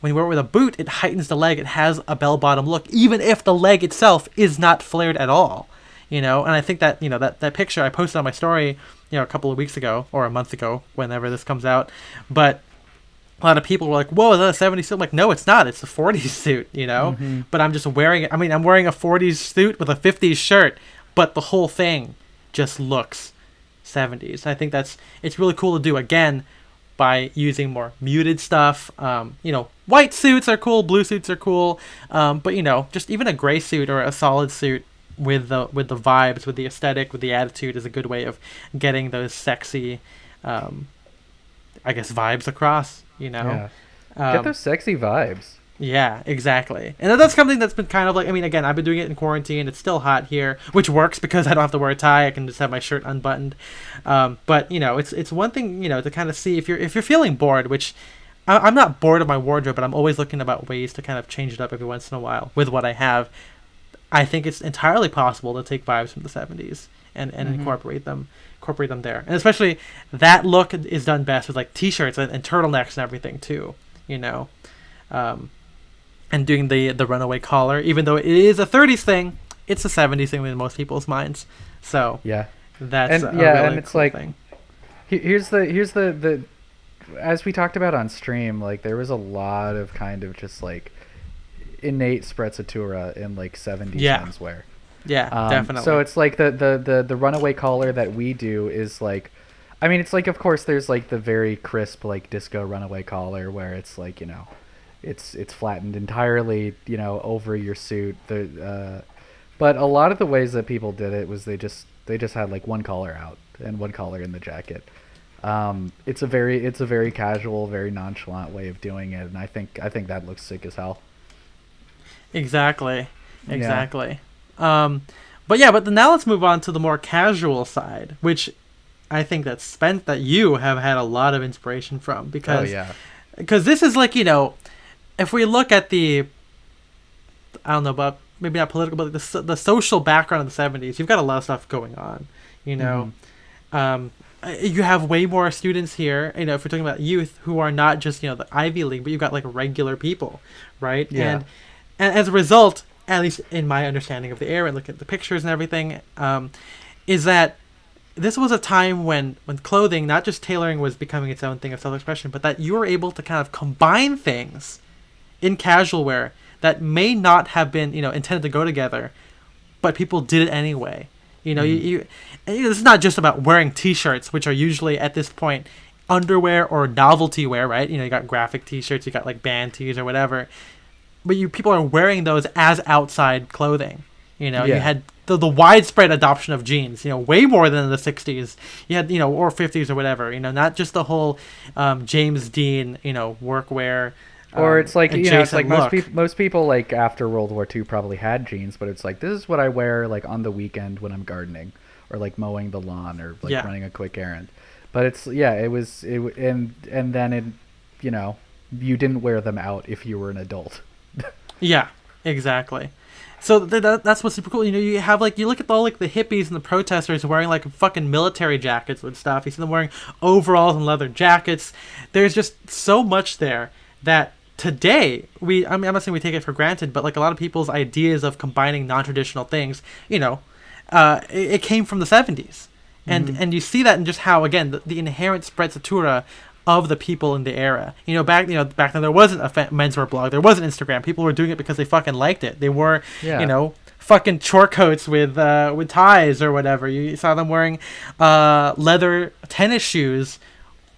you wear it with a boot, it heightens the leg. It has a bell-bottom look, even if the leg itself is not flared at all. You know, and I think that, you know, that picture I posted on my story, you know, a couple of weeks ago or a month ago, whenever this comes out, but a lot of people were like, whoa, is that a 70s suit? I'm like, no, it's not. It's a 40s suit, you know? But I'm just wearing it. I mean, I'm wearing a 40s suit with a 50s shirt, but the whole thing just looks 70s. I think it's really cool to do, again, by using more muted stuff. White suits are cool, blue suits are cool, but just even a gray suit or a solid suit with the vibes, with the aesthetic, with the attitude is a good way of getting those sexy, I guess, vibes across.
Yeah. Get those sexy vibes.
Yeah, exactly. And that's something that's been kind of like, again, I've been doing it in quarantine. It's still hot here, which works because I don't have to wear a tie. I can just have my shirt unbuttoned. But it's one thing, to kind of see if you're feeling bored, which I'm not bored of my wardrobe, but I'm always looking about ways to kind of change it up every once in a while with what I have. I think it's entirely possible to take vibes from the 70s and incorporate them there. And especially that look is done best with like t-shirts and turtlenecks and everything too, and doing the runaway collar, even though it is a 30s thing, it's a 70s thing in most people's minds. So
yeah,
that's a really
it's
cool
like
thing.
Here's the as we talked about on stream, like there was a lot of kind of just like innate sprezzatura in like 70s menswear.
Yeah, definitely.
So it's like the runaway collar that we do is like, it's like, of course there's like the very crisp like disco runaway collar where it's like, it's flattened entirely, over your suit. But a lot of the ways that people did it was they just had like one collar out and one collar in the jacket. It's a very casual, very nonchalant way of doing it, and I think that looks sick as hell.
Exactly. But now let's move on to the more casual side, which I think that you have had a lot of inspiration from, because this is like, if we look at the, I don't know, but maybe not political, but the social background of the 70s, you've got a lot of stuff going on, you have way more students here, if we're talking about youth, who are not just, the Ivy League, but you've got like regular people, right?
Yeah.
And as a result, at least in my understanding of the era, and look at the pictures and everything, is that this was a time when clothing, not just tailoring, was becoming its own thing of self-expression, but that you were able to kind of combine things in casual wear that may not have been, intended to go together, but people did it anyway. This is not just about wearing t-shirts, which are usually at this point underwear or novelty wear, right? You got graphic t-shirts, you got like band tees or whatever, but people are wearing those as outside clothing. You had the widespread adoption of jeans, way more than in the 60s. You had, or 50s or whatever, not just the whole James Dean, workwear.
Or it's like, it's like most people like after World War II probably had jeans, but it's like, this is what I wear like on the weekend when I'm gardening or like mowing the lawn or like running a quick errand. But it's, and then it, you didn't wear them out if you were an adult.
Yeah, exactly. So that's what's super cool. You have like, you look at all like the hippies and the protesters wearing like fucking military jackets and stuff. You see them wearing overalls and leather jackets. There's just so much there that today I'm not saying we take it for granted, but like a lot of people's ideas of combining non-traditional things, it came from the 70s, and you see that in just how, again, the inherent sprezzatura of the people in the era. Back then there wasn't a menswear blog, there wasn't Instagram. People were doing it because they fucking liked it. They wore fucking chore coats with ties or whatever. You saw them wearing leather tennis shoes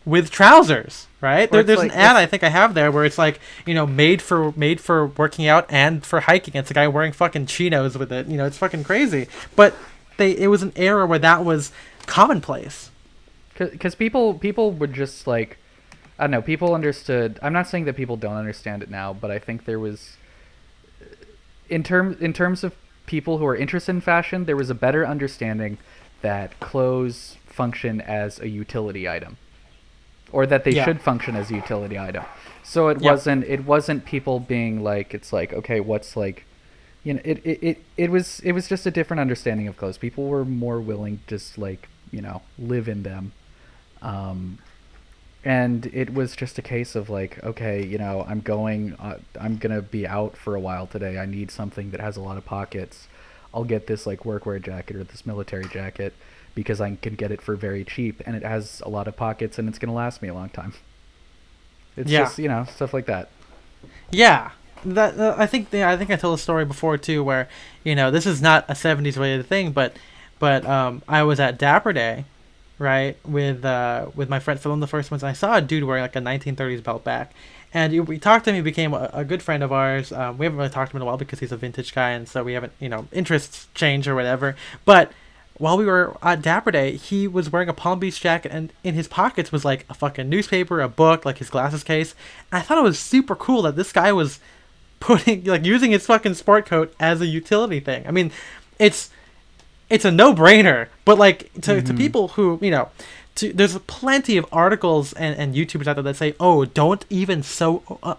with trousers, right? There's like, an ad I think I have there where it's like, made for working out and for hiking. It's a guy wearing fucking chinos with it. It's fucking crazy. But it was an era where that was commonplace.
Because people would just like, I don't know, people understood. I'm not saying that people don't understand it now, but I think there was, in terms of people who are interested in fashion, there was a better understanding that clothes function as a utility item, or that they should function as a utility item. So it wasn't people being like, it's like, okay, what's like, it was just a different understanding of clothes. People were more willing to just like, live in them. And it was just a case of like, okay, I'm gonna be out for a while today. I need something that has a lot of pockets. I'll get this like workwear jacket or this military jacket because I can get it for very cheap, and it has a lot of pockets, and it's gonna last me a long time. It's just, stuff like that.
Yeah, that I told a story before too, where this is not a '70s related thing, but I was at Dapper Day, right, with my friend. So one of the first ones I saw a dude wearing like a 1930s belt back, and we talked to him. He became a good friend of ours. We haven't really talked to him in a while because he's a vintage guy, and so we haven't interests change or whatever. But while we were at Dapper Day, he was wearing a Palm Beach jacket, and in his pockets was like a fucking newspaper, a book, like his glasses case. And I thought it was super cool that this guy was using his fucking sport coat as a utility thing. I mean, it's a no-brainer, but like to people who there's plenty of articles and YouTubers out there that say, oh, don't even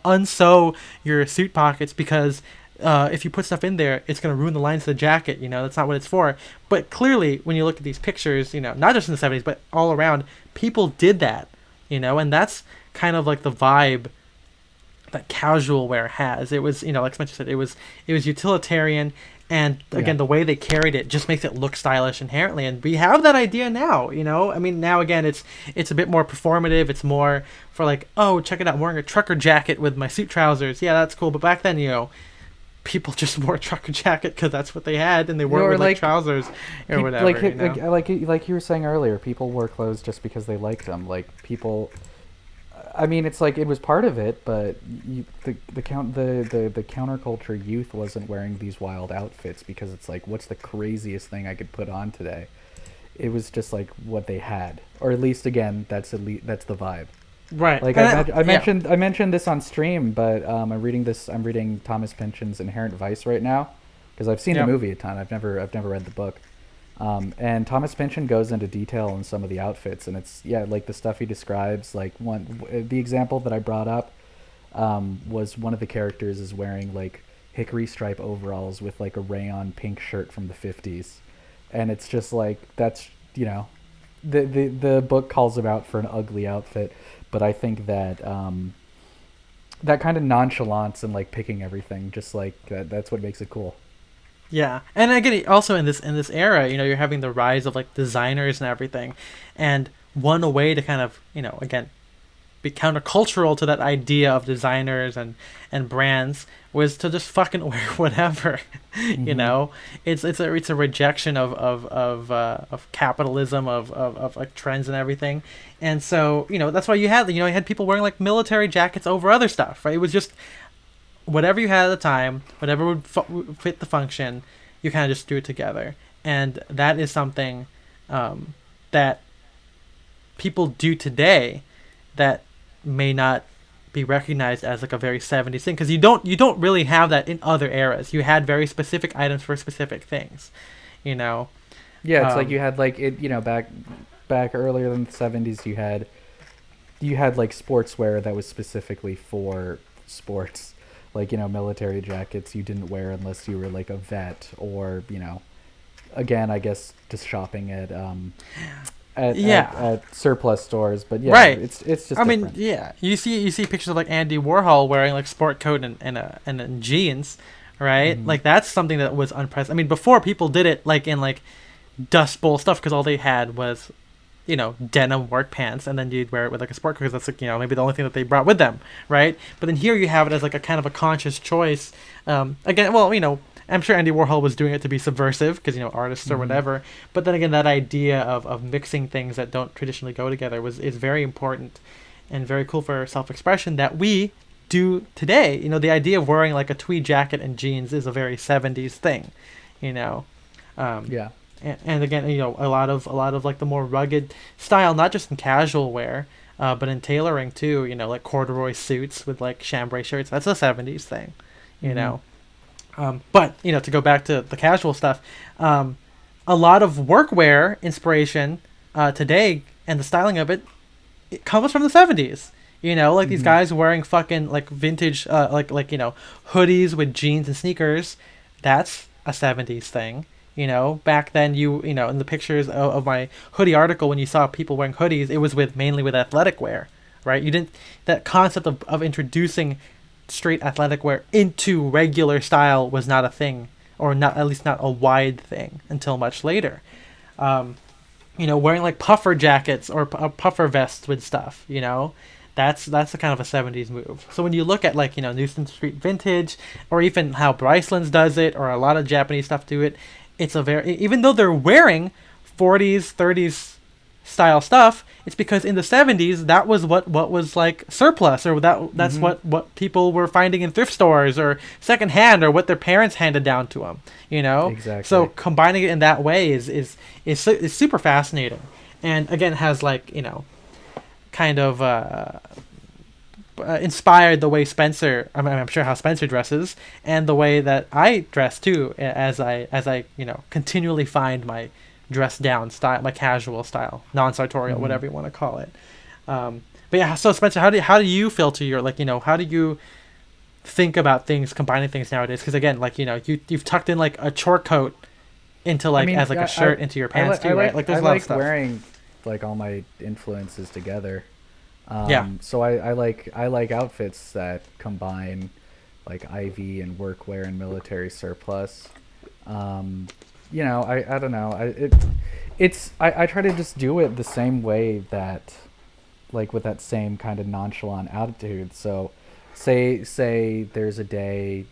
unsew your suit pockets because if you put stuff in there, it's going to ruin the lines of the jacket. That's not what it's for. But clearly, when you look at these pictures, not just in the 70s, but all around, people did that, and that's kind of like the vibe that casual wear has. It was, like Spencer said, it was utilitarian. And again, the way they carried it just makes it look stylish inherently. And we have that idea now, I mean, now again, it's a bit more performative. It's more for like, oh, check it out, I'm wearing a trucker jacket with my suit trousers. Yeah, that's cool. But back then, people just wore a trucker jacket because that's what they had, and they wore it with like trousers or whatever.
Like you were saying earlier, people wore clothes just because they liked them. Like people, I mean, it's like it was part of it, but the counterculture youth wasn't wearing these wild outfits because it's like, what's the craziest thing I could put on today? It was just like what they had, or at least again, that's the vibe.
Right.
Like I mentioned this on stream, but I'm reading Thomas Pynchon's Inherent Vice right now because I've seen the movie a ton. I've never read the book. And Thomas Pynchon goes into detail on some of the outfits, and it's like the stuff he describes. Like the example that I brought up was one of the characters is wearing like hickory stripe overalls with like a rayon pink shirt from the 50s, and it's just like that's the book calls him out for an ugly outfit. But I think that that kind of nonchalance and like picking everything, just like that's what makes it cool.
Yeah, and again, also in this era, you're having the rise of like designers and everything, and one way to kind of again be countercultural to that idea of designers and brands was to just fucking wear whatever. It's a rejection of capitalism, of like trends and everything. And so that's why you had people wearing like military jackets over other stuff, right? It was just whatever you had at the time, whatever would fit the function, you kind of just threw it together. And that is something that people do today that may not be recognized as like a very 70s thing, because you don't really have that in other eras. You had very specific items for specific things, Yeah,
it's like you had like it, back earlier than the 70s, you had like sportswear that was specifically for sports. Like, military jackets you didn't wear unless you were like a vet or, again, I guess just shopping at surplus stores. But yeah,
right.
It's just
I
different.
mean, yeah, you see pictures of like Andy Warhol wearing like sport coat and jeans, right? Mm-hmm. Like that's something that was unprecedented. I mean, before people did it like in like Dust Bowl stuff because all they had was denim work pants, and then you'd wear it with like a sport coat because that's like maybe the only thing that they brought with them, right? But then here you have it as like a kind of a conscious choice. Again, well, I'm sure Andy Warhol was doing it to be subversive because artists or whatever. But then again, that idea of mixing things that don't traditionally go together is very important and very cool for self-expression that we do today. The idea of wearing like a tweed jacket and jeans is a very 70s thing,
Yeah.
And again, a lot of like the more rugged style, not just in casual wear, but in tailoring too. Like corduroy suits with like chambray shirts. That's a 70s thing, But to go back to the casual stuff, a lot of workwear inspiration today and the styling of it comes from the 70s. Like these guys wearing fucking like vintage like hoodies with jeans and sneakers. That's a 70s thing. Back then in the pictures of my hoodie article, when you saw people wearing hoodies, it was mainly with athletic wear, right? That concept of introducing straight athletic wear into regular style was not a thing, or not, at least not a wide thing, until much later. Wearing like puffer jackets or puffer vests with stuff, That's the kind of a 70s move. So when you look at like, Newton Street Vintage, or even how Bryceland's does it, or a lot of Japanese stuff do it, it's a very, even though they're wearing 40s, 30s style stuff, it's because in the 70s that was what was like surplus, or that's what people were finding in thrift stores or secondhand, or what their parents handed down to them.
Exactly.
So combining it in that way is super fascinating, and again has like kind of inspired the way Spencer. I'm sure how Spencer dresses, and the way that I dress too, as I continually find my dress down style, my casual style, non-sartorial, whatever you want to call it. But yeah, so Spencer, how do you filter your how do you think about things, combining things nowadays? Because again, you've tucked in like a chore coat into as like a shirt into your pants too, right? Like there's a lot of stuff.
Wearing like all my influences together. So I like outfits that combine like IV and workwear and military surplus. I don't know. I try to just do it the same way, that like with that same kind of nonchalant attitude. So say there's a day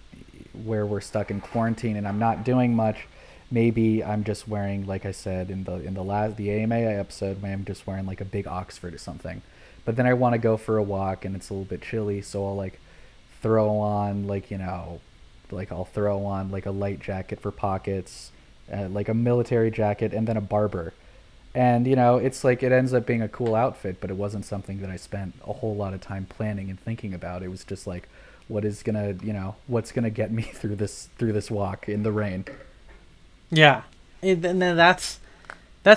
where we're stuck in quarantine and I'm not doing much. Maybe I'm just wearing, like I said in the AMA episode, maybe I'm just wearing like a big Oxford or something. But then I want to go for a walk and it's a little bit chilly, so I'll like throw on I'll throw on like a light jacket for pockets, like a military jacket, and then a barber. And it's like it ends up being a cool outfit, but it wasn't something that I spent a whole lot of time planning and thinking about. It was just like, what's gonna get me through this walk in the rain.
Yeah, and then that's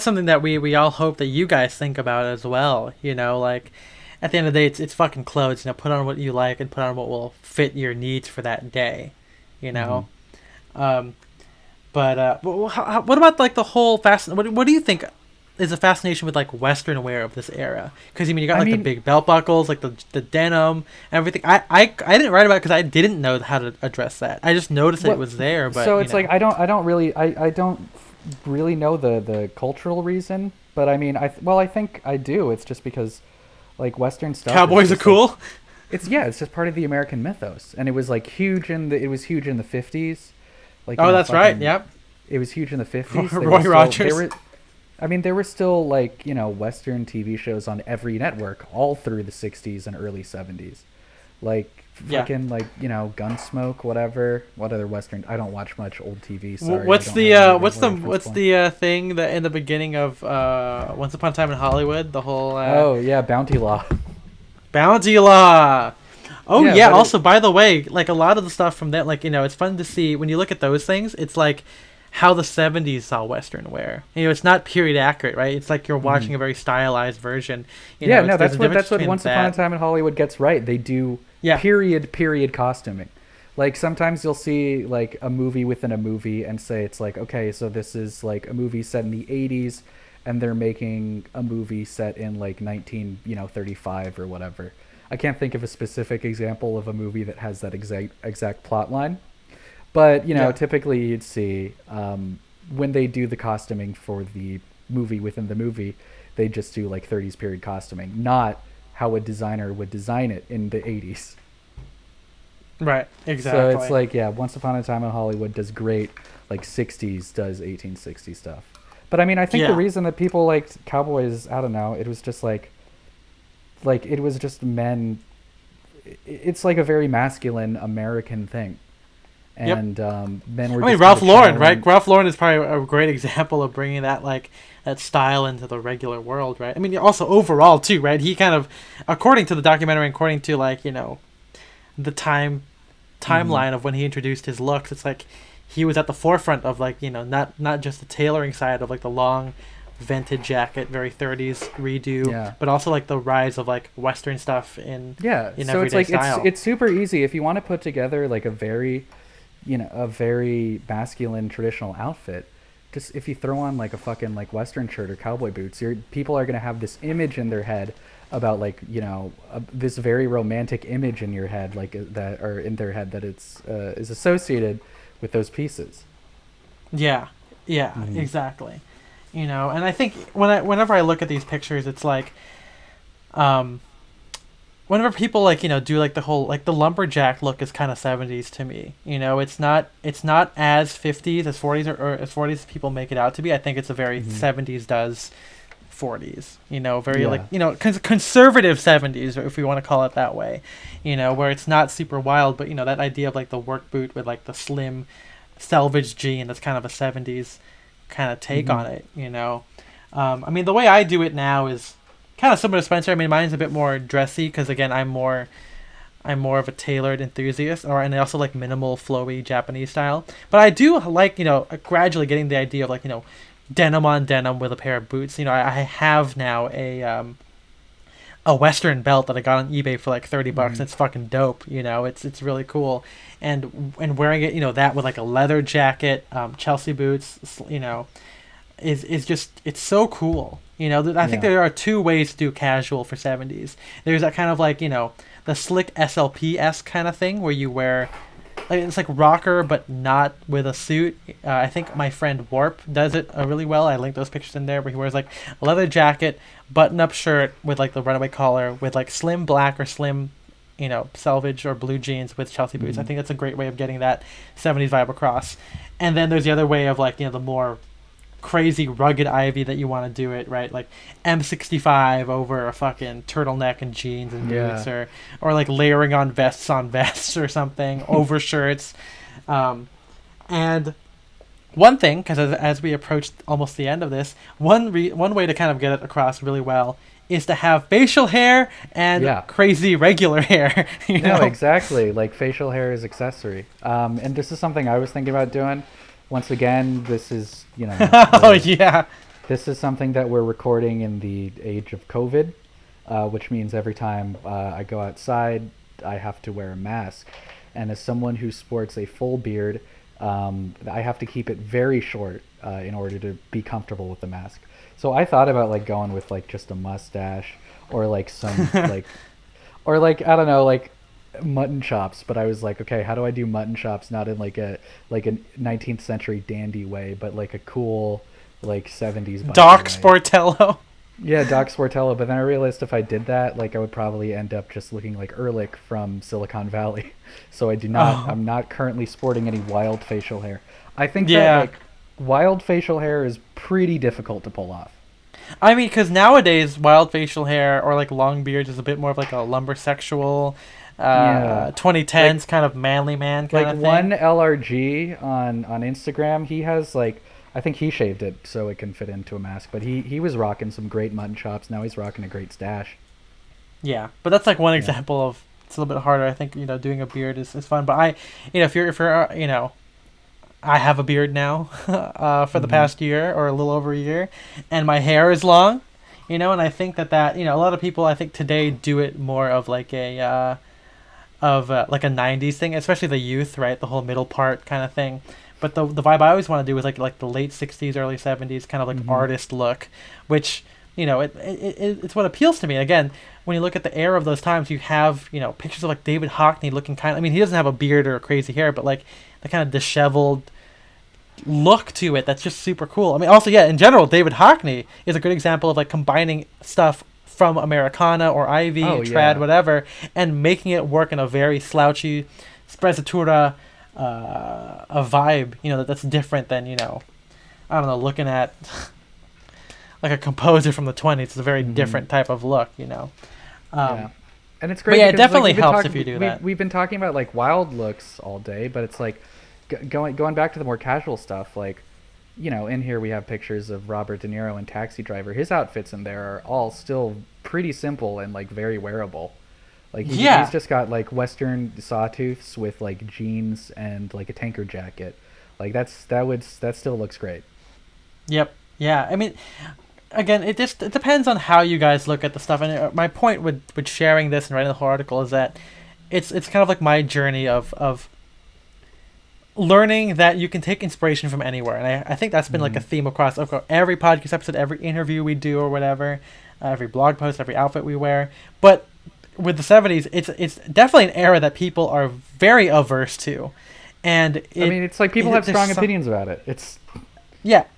something that we all hope that you guys think about as well. Like at the end of the day, it's fucking clothes. Put on what you like and put on what will fit your needs for that day. But what about like the whole what do you think is a fascination with like Western wear of this era? Because you got the big belt buckles, like the denim, everything. I didn't write about it because I didn't know how to address that. I just noticed it was there. But
so it's like I don't really know the cultural reason, but I think I do. It's just because like Western stuff.
Cowboys are cool.
It's just part of the American mythos, and it was like huge in the 50s. Like
that's right. Yep.
It was huge in the 50s.
Roy Rogers.
There were still like Western TV shows on every network all through the 60s and early 70s, like fucking Gunsmoke, whatever. What other Western? I don't watch much old TV. Sorry.
What's the thing that in the beginning of Once Upon a Time in Hollywood? The whole
Bounty Law.
Bounty Law. Oh yeah. Also, by the way, like a lot of the stuff from that, it's fun to see when you look at those things. It's like how the 70s saw Western wear. It's not period accurate, right? It's like you're watching a very stylized version.
That's what Once Upon a Time in Hollywood gets right. They do period costuming. Like sometimes you'll see like a movie within a movie and say it's like, okay, so this is like a movie set in the 80s and they're making a movie set in like 1935 or whatever. I can't think of a specific example of a movie that has that exact plot line. But, typically you'd see when they do the costuming for the movie within the movie, they just do like 30s period costuming, not how a designer would design it in the 80s.
Right, exactly.
So it's like, Once Upon a Time in Hollywood does great, like 60s does 1860 stuff. But I think the reason that people liked cowboys, I don't know, it was just like it was just men. It's like a very masculine American thing. And men were.
Ralph Lauren, right? Ralph Lauren is probably a great example of bringing that that style into the regular world, right? Also overall too, right? He kind of, according to the documentary, according to the timeline of when he introduced his looks, it's like he was at the forefront of not just the tailoring side of the long vintage jacket, very 30s redo, but also the rise of Western stuff in
so
everyday style.
It's super easy if you want to put together a very masculine traditional outfit. Just if you throw on a fucking Western shirt or cowboy boots, people are gonna have this image in their head about this very romantic image in your head that, or in their head, that it's is associated with those pieces.
Exactly. And I think whenever I look at these pictures, it's whenever people like do like the whole like the lumberjack look is kind of 70s to me. It's not as 50s as 40s or as 40s as people make it out to be. I think it's a very 70s does 40s. Very like conservative 70s, if we want to call it that way. Where it's not super wild, but that idea of like the work boot with like the slim selvage jean, that's kind of a 70s kind of take on it. I mean, the way I do it now is kind of similar to Spencer. I mean, mine's a bit more dressy because again, I'm more of a tailored enthusiast, and I also like minimal, flowy Japanese style. But I do like gradually getting the idea of like denim on denim with a pair of boots. I have now a Western belt that I got on eBay for like $30. And it's fucking dope. It's really cool, and wearing it that with like a leather jacket, Chelsea boots, is just, it's so cool. I think there are two ways to do casual for 70s. There's that kind of like the slick SLP-esque kind of thing where you wear like it's like rocker but not with a suit. I think my friend Warp does it really well. I linked those pictures in there where he wears like a leather jacket, button-up shirt with like the runaway collar with like slim black or slim selvage or blue jeans with Chelsea boots. I think that's a great way of getting that 70s vibe across. And then there's the other way of like the more crazy rugged ivy that you want to do it, right? Like M65 over a fucking turtleneck and jeans and boots, or like layering on vests or something over shirts. And one thing, because as we approach almost the end of this, one way to kind of get it across really well is to have facial hair and crazy regular hair.
No, exactly. Like facial hair is accessory. And this is something I was thinking about doing. Once again, this is, this is something that we're recording in the age of COVID, which means every time I go outside, I have to wear a mask. And as someone who sports a full beard, I have to keep it very short in order to be comfortable with the mask. So I thought about like going with like just a mustache or like some like, or like, I don't know, like mutton chops, but I was like, okay, how do I do mutton chops not in like a 19th century dandy way, but like a cool like 70s
Doc Sportello.
Yeah, Doc Sportello. But then I realized if I did that, like I would probably end up just looking like Ehrlich from Silicon Valley. So I'm not currently sporting any wild facial hair. I think that like wild facial hair is pretty difficult to pull off.
I mean, because nowadays wild facial hair or like long beards is a bit more of like a lumbersexual 2010s kind of manly man kind of thing.
Like one LRG on Instagram, he has like, I think he shaved it so it can fit into a mask, but he was rocking some great mutton chops. Now he's rocking a great stash.
Yeah, but that's like one example of, it's a little bit harder. I think doing a beard is fun, but I if you're I have a beard now for the past year or a little over a year, and my hair is long, and I think that a lot of people I think today do it more of like a like a 90s thing, especially the youth, right? The whole middle part kind of thing. But the vibe I always want to do is like the late 60s, early 70s kind of like artist look, which, it's what appeals to me. Again, when you look at the era of those times, you have, pictures of like David Hockney looking I mean, he doesn't have a beard or crazy hair, but like the kind of disheveled look to it that's just super cool. I mean, also, in general, David Hockney is a good example of like combining stuff from Americana or Ivy, trad, whatever, and making it work in a very slouchy sprezzatura a vibe, that's different than, I don't know, looking at like a composer from the 20s. It's a very different type of look, And
it's great.
It definitely helps if you do that.
We've been talking about like wild looks all day, but it's like going back to the more casual stuff, like, in here we have pictures of Robert De Niro in Taxi Driver. His outfits in there are all still pretty simple and like very wearable. Like he's just got like Western Sawtooths with like jeans and like a tanker jacket. Like that still looks great. Yep.
Yeah. I mean, again, it depends on how you guys look at the stuff. And my point with sharing this and writing the whole article is that it's kind of like my journey of learning that you can take inspiration from anywhere. And I think that's been like a theme across every podcast episode, every interview we do or whatever, every blog post, every outfit we wear. But with the 70s, it's definitely an era that people are very averse to. And
it's like people have strong opinions about it.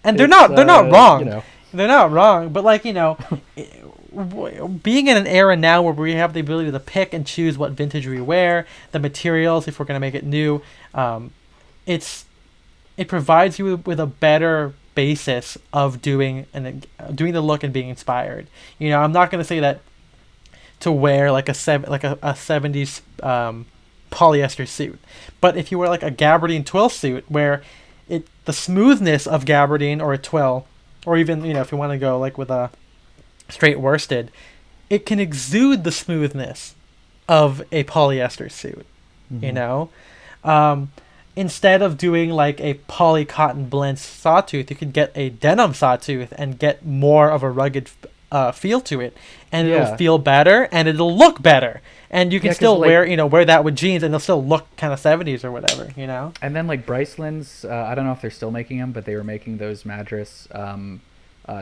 And
they're not wrong. They're not wrong, but like, being in an era now where we have the ability to pick and choose what vintage we wear, the materials, if we're going to make it new, it provides you with a better basis of doing the look and being inspired. I'm not going to say that to wear like a 70s polyester suit, but if you wear like a gabardine twill suit where the smoothness of gabardine or a twill, or even if you want to go like with a straight worsted, it can exude the smoothness of a polyester suit. Instead of doing like a poly cotton blend sawtooth, you could get a denim sawtooth and get more of a rugged feel to it, and it'll feel better and it'll look better, and you can still wear that with jeans and it'll still look kind of 70s or whatever.
And then like Bryceland's, I don't know if they're still making them, but they were making those Madras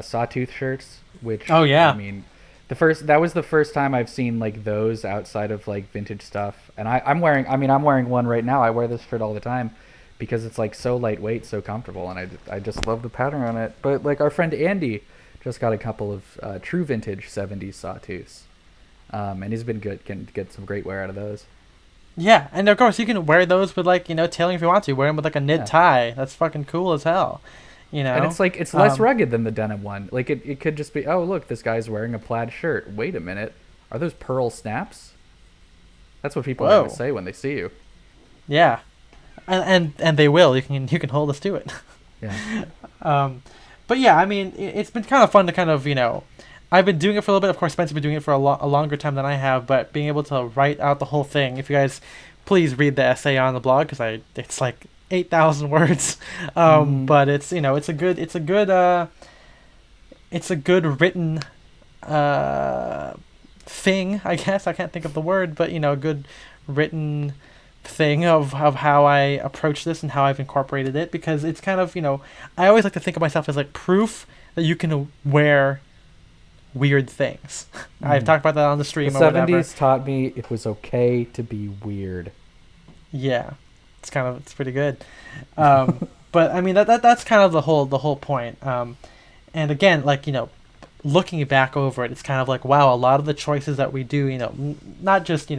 Sawtooth shirts, which I mean, that was the first time I've seen like those outside of like vintage stuff. And I'm wearing one right now. I wear this shirt all the time because it's like so lightweight, so comfortable, and I just love the pattern on it. But like our friend Andy just got a couple of true vintage 70s Sawtooths, and he's been good, can get some great wear out of those.
Yeah, and of course you can wear those with like tailoring if you want to. Wear them with like a knit tie. That's fucking cool as hell. And
it's like it's less rugged than the denim one. Like it could just be, oh look, this guy's wearing a plaid shirt. Wait a minute, are those pearl snaps? That's what people are going to say when they see you. Yeah, and they will. You can hold us to it. Yeah.
But yeah, I mean, it's been kind of fun to kind of I've been doing it for a little bit. Of course, Spencer's been doing it for a longer time than I have. But being able to write out the whole thing, if you guys please read the essay on the blog, because it's like 8,000 words, but it's it's a good written thing, I guess. I can't think of the word, but a good written thing of how I approach this and how I've incorporated it, because it's kind of I always like to think of myself as like proof that you can wear weird things. I've talked about that on the stream.
The 70s taught me it was okay to be weird.
Yeah. It's pretty good. But I mean that's kind of the whole point. And again, like looking back over it, it's kind of like, wow, a lot of the choices that we do, not just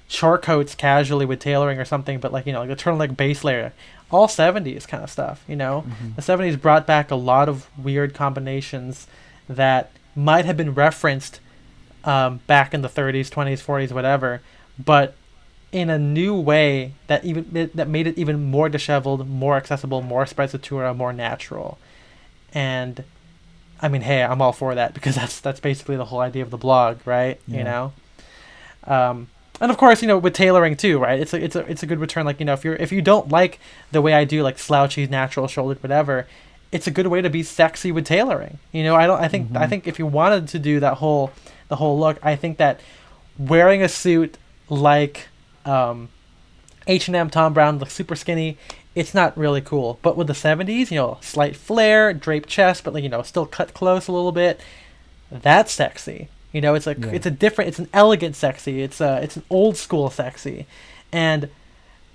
short coats casually with tailoring or something, but like like the turtleneck base layer, all 70s kind of stuff. The 70s brought back a lot of weird combinations that might have been referenced back in the 30s, 20s, 40s, whatever, but in a new way that made it even more disheveled, more accessible, more sprezzatura, more natural. And I mean, hey, I'm all for that, because that's basically the whole idea of the blog, right?
Yeah.
And of course, with tailoring too, right? It's a good return. Like if you don't like the way I do like slouchy, natural shouldered, whatever, it's a good way to be sexy with tailoring. I think if you wanted to do the whole look, I think that wearing a suit like H&M Tom Brown, like super skinny, it's not really cool. But with the 70s, slight flare, draped chest, but like still cut close a little bit, that's sexy. It's like it's an elegant sexy. It's an old school sexy, and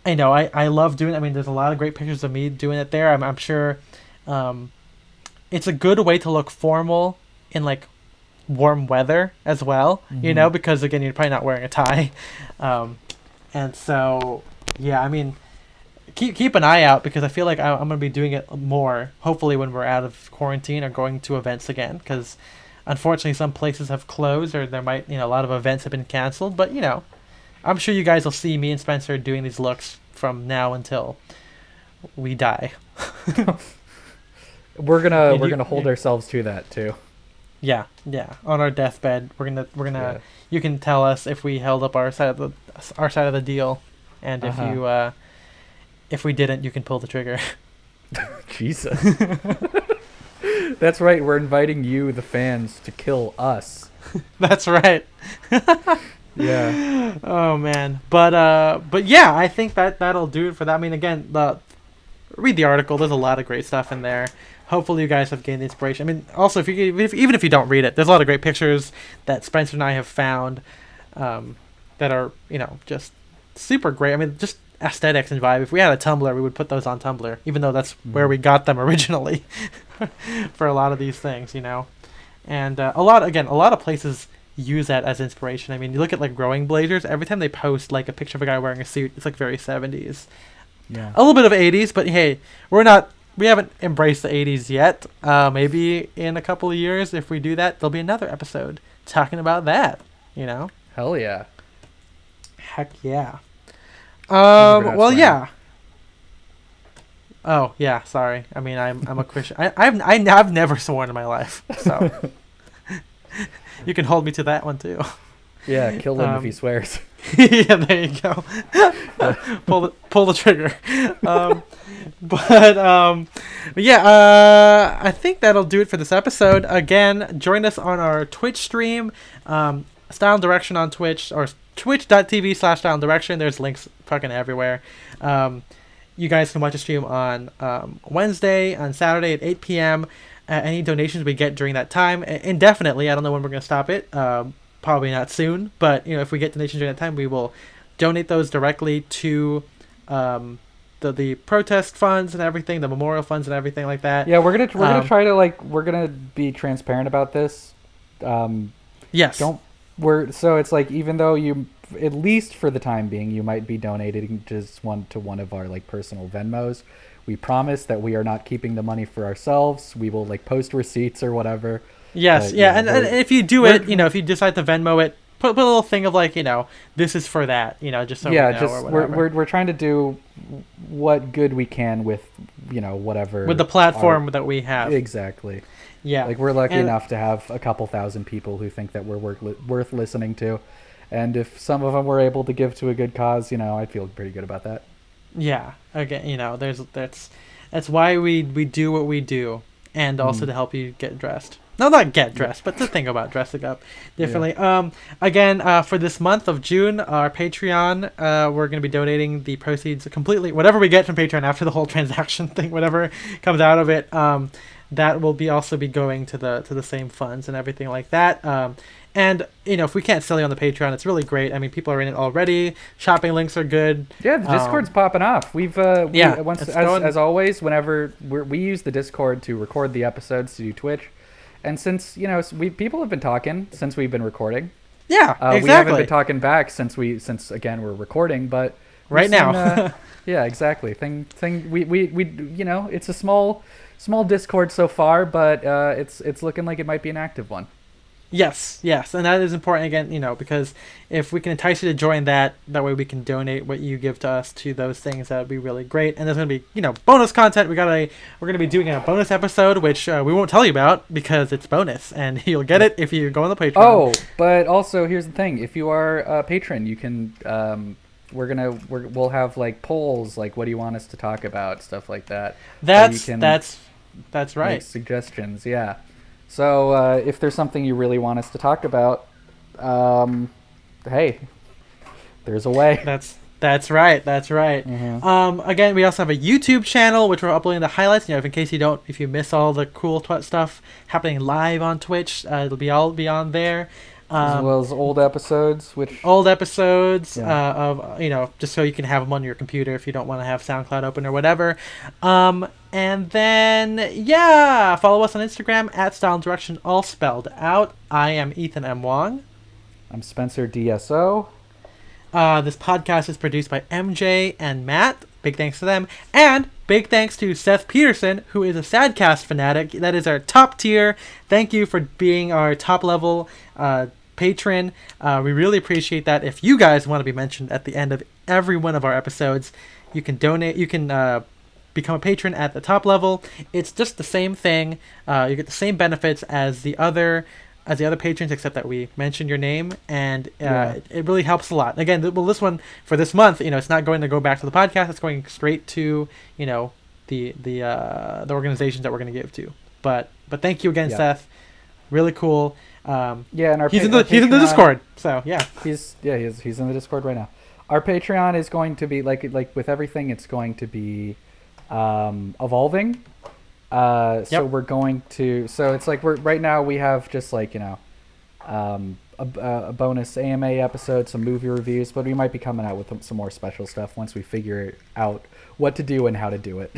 I love doing. I mean, there's a lot of great pictures of me doing it there. I'm sure. It's a good way to look formal in like warm weather as well. Because again, you're probably not wearing a tie. And so, yeah, I mean, keep an eye out, because I feel like I'm going to be doing it more, hopefully when we're out of quarantine or going to events again, because unfortunately some places have closed, or there might, a lot of events have been canceled. But, I'm sure you guys will see me and Spencer doing these looks from now until we die.
We're gonna hold ourselves to that too.
Yeah. On our deathbed, we're gonna. Yeah. You can tell us if we held up our side of the deal, and if we didn't, you can pull the trigger.
Jesus. That's right. We're inviting you, the fans, to kill us.
That's right.
Yeah.
Oh man, but yeah, I think that'll do it for that. I mean, again, read the article. There's a lot of great stuff in there. Hopefully you guys have gained inspiration. I mean, also, even if you don't read it, there's a lot of great pictures that Spencer and I have found that are, just super great. I mean, just aesthetics and vibe. If we had a Tumblr, we would put those on Tumblr, even though that's where we got them originally for a lot of these things, And a lot of places use that as inspiration. I mean, you look at like Growing Blazers. Every time they post like a picture of a guy wearing a suit, it's like very 70s.
Yeah.
A little bit of 80s, but hey, we haven't embraced the 80s yet. Maybe in a couple of years, if we do that, there'll be another episode talking about that. You know?
Hell yeah.
Heck yeah. Well, yeah. Oh yeah, sorry. I mean, I'm a Christian. I've never sworn in my life, so you can hold me to that one too.
Yeah, kill him if he swears.
Yeah, there you go. pull the trigger. But yeah, I think that'll do it for this episode. Again, join us on our Twitch stream, Style and Direction on Twitch, or twitch.tv/Style and Direction. There's links fucking everywhere. You guys can watch a stream on Wednesday, on Saturday at 8 p.m. Any donations we get during that time, indefinitely. I don't know when we're going to stop it. Probably not soon, but if we get donations during that time, we will donate those directly to the protest funds and everything, the memorial funds and everything like that.
Yeah, we're gonna try to we're gonna be transparent about this.
Yes.
So it's like, even though you, at least for the time being, you might be donating just one of our like personal Venmos. We promise that we are not keeping the money for ourselves. We will like post receipts or whatever.
Yes, yeah, and if you do it, if you decide to Venmo it, put a little thing of like, this is for that, just so we know, or whatever.
We're trying to do what good we can with, whatever.
With the platform that we have.
Exactly.
Yeah.
Like, we're lucky enough to have a couple thousand people who think that we're worth listening to. And if some of them were able to give to a good cause, I'd feel pretty good about that.
Yeah. Again, that's why we do what we do, and also to help you get dressed. No, not get dressed, but to think about dressing up differently. Yeah. Again, for this month of June, our Patreon, we're going to be donating the proceeds completely, whatever we get from Patreon after the whole transaction thing, whatever comes out of it, that will also be going to the same funds and everything like that. And if we can't sell you on the Patreon, it's really great. I mean, people are in it already. Shopping links are good.
Yeah, the Discord's popping off. As always, whenever we use the Discord to record the episodes, to do Twitch. And since, people have been talking since we've been recording.
Yeah, exactly.
We haven't been talking back since again, we're recording, but
right now.
Yeah, exactly. It's a small Discord so far, but it's looking like it might be an active one.
Yes, and that is important again, because if we can entice you to join that way we can donate what you give to us to those things. That would be really great. And there's going to be, bonus content. We're going to be doing a bonus episode, which we won't tell you about because it's bonus, and you'll get it if you go on the Patreon.
Oh, but also here's the thing: if you are a patron, you can. We'll have like polls, like what do you want us to talk about, stuff like that.
That's right.
Make suggestions, yeah. So if there's something you really want us to talk about, hey, there's a way.
That's right. Mm-hmm. Again, we also have a YouTube channel which we're uploading the highlights. In case if you miss all the cool stuff happening live on Twitch, it'll be on there.
As well as old episodes,
of just so you can have them on your computer if you don't want to have SoundCloud open or whatever. And then follow us on Instagram at Style and Direction, all spelled out. I am Ethan M. Wong.
I'm Spencer DSO.
This podcast is produced by MJ and Matt. Big thanks to them, and big thanks to Seth Peterson, who is a Sadcast fanatic. That is our top tier. Thank you for being our top level patron. We really appreciate that. If you guys want to be mentioned at the end of every one of our episodes, you can donate. You can become a patron at the top level. It's just the same thing. You get the same benefits as the other patrons, except that we mention your name, and it really helps a lot. Again, this one for this month, it's not going to go back to the podcast. It's going straight to the organizations that we're going to give to. But thank you again, Seth. Really cool. And he's in the Discord. So
he's in the Discord right now. Our Patreon is going to be like with everything. It's going to be evolving. So we're going to. So it's like right now we have just like a bonus AMA episode, some movie reviews, but we might be coming out with some more special stuff once we figure out what to do and how to do it.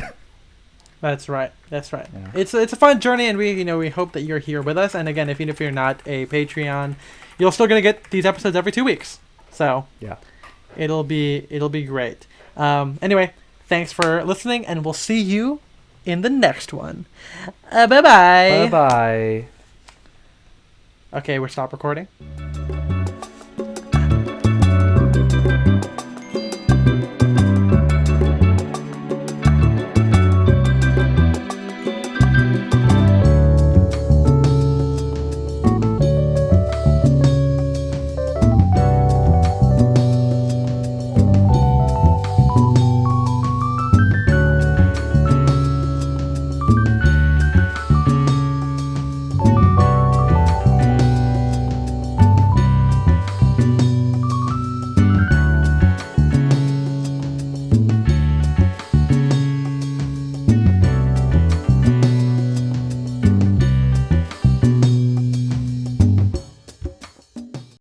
That's right. That's right.
Yeah.
It's a fun journey, and we hope that you're here with us. And again, even if you're not a Patreon, you're still gonna get these episodes every 2 weeks. So
yeah,
it'll be great. Anyway, thanks for listening, and we'll see you in the next one. Bye bye.
Bye bye.
Okay, we're stop recording.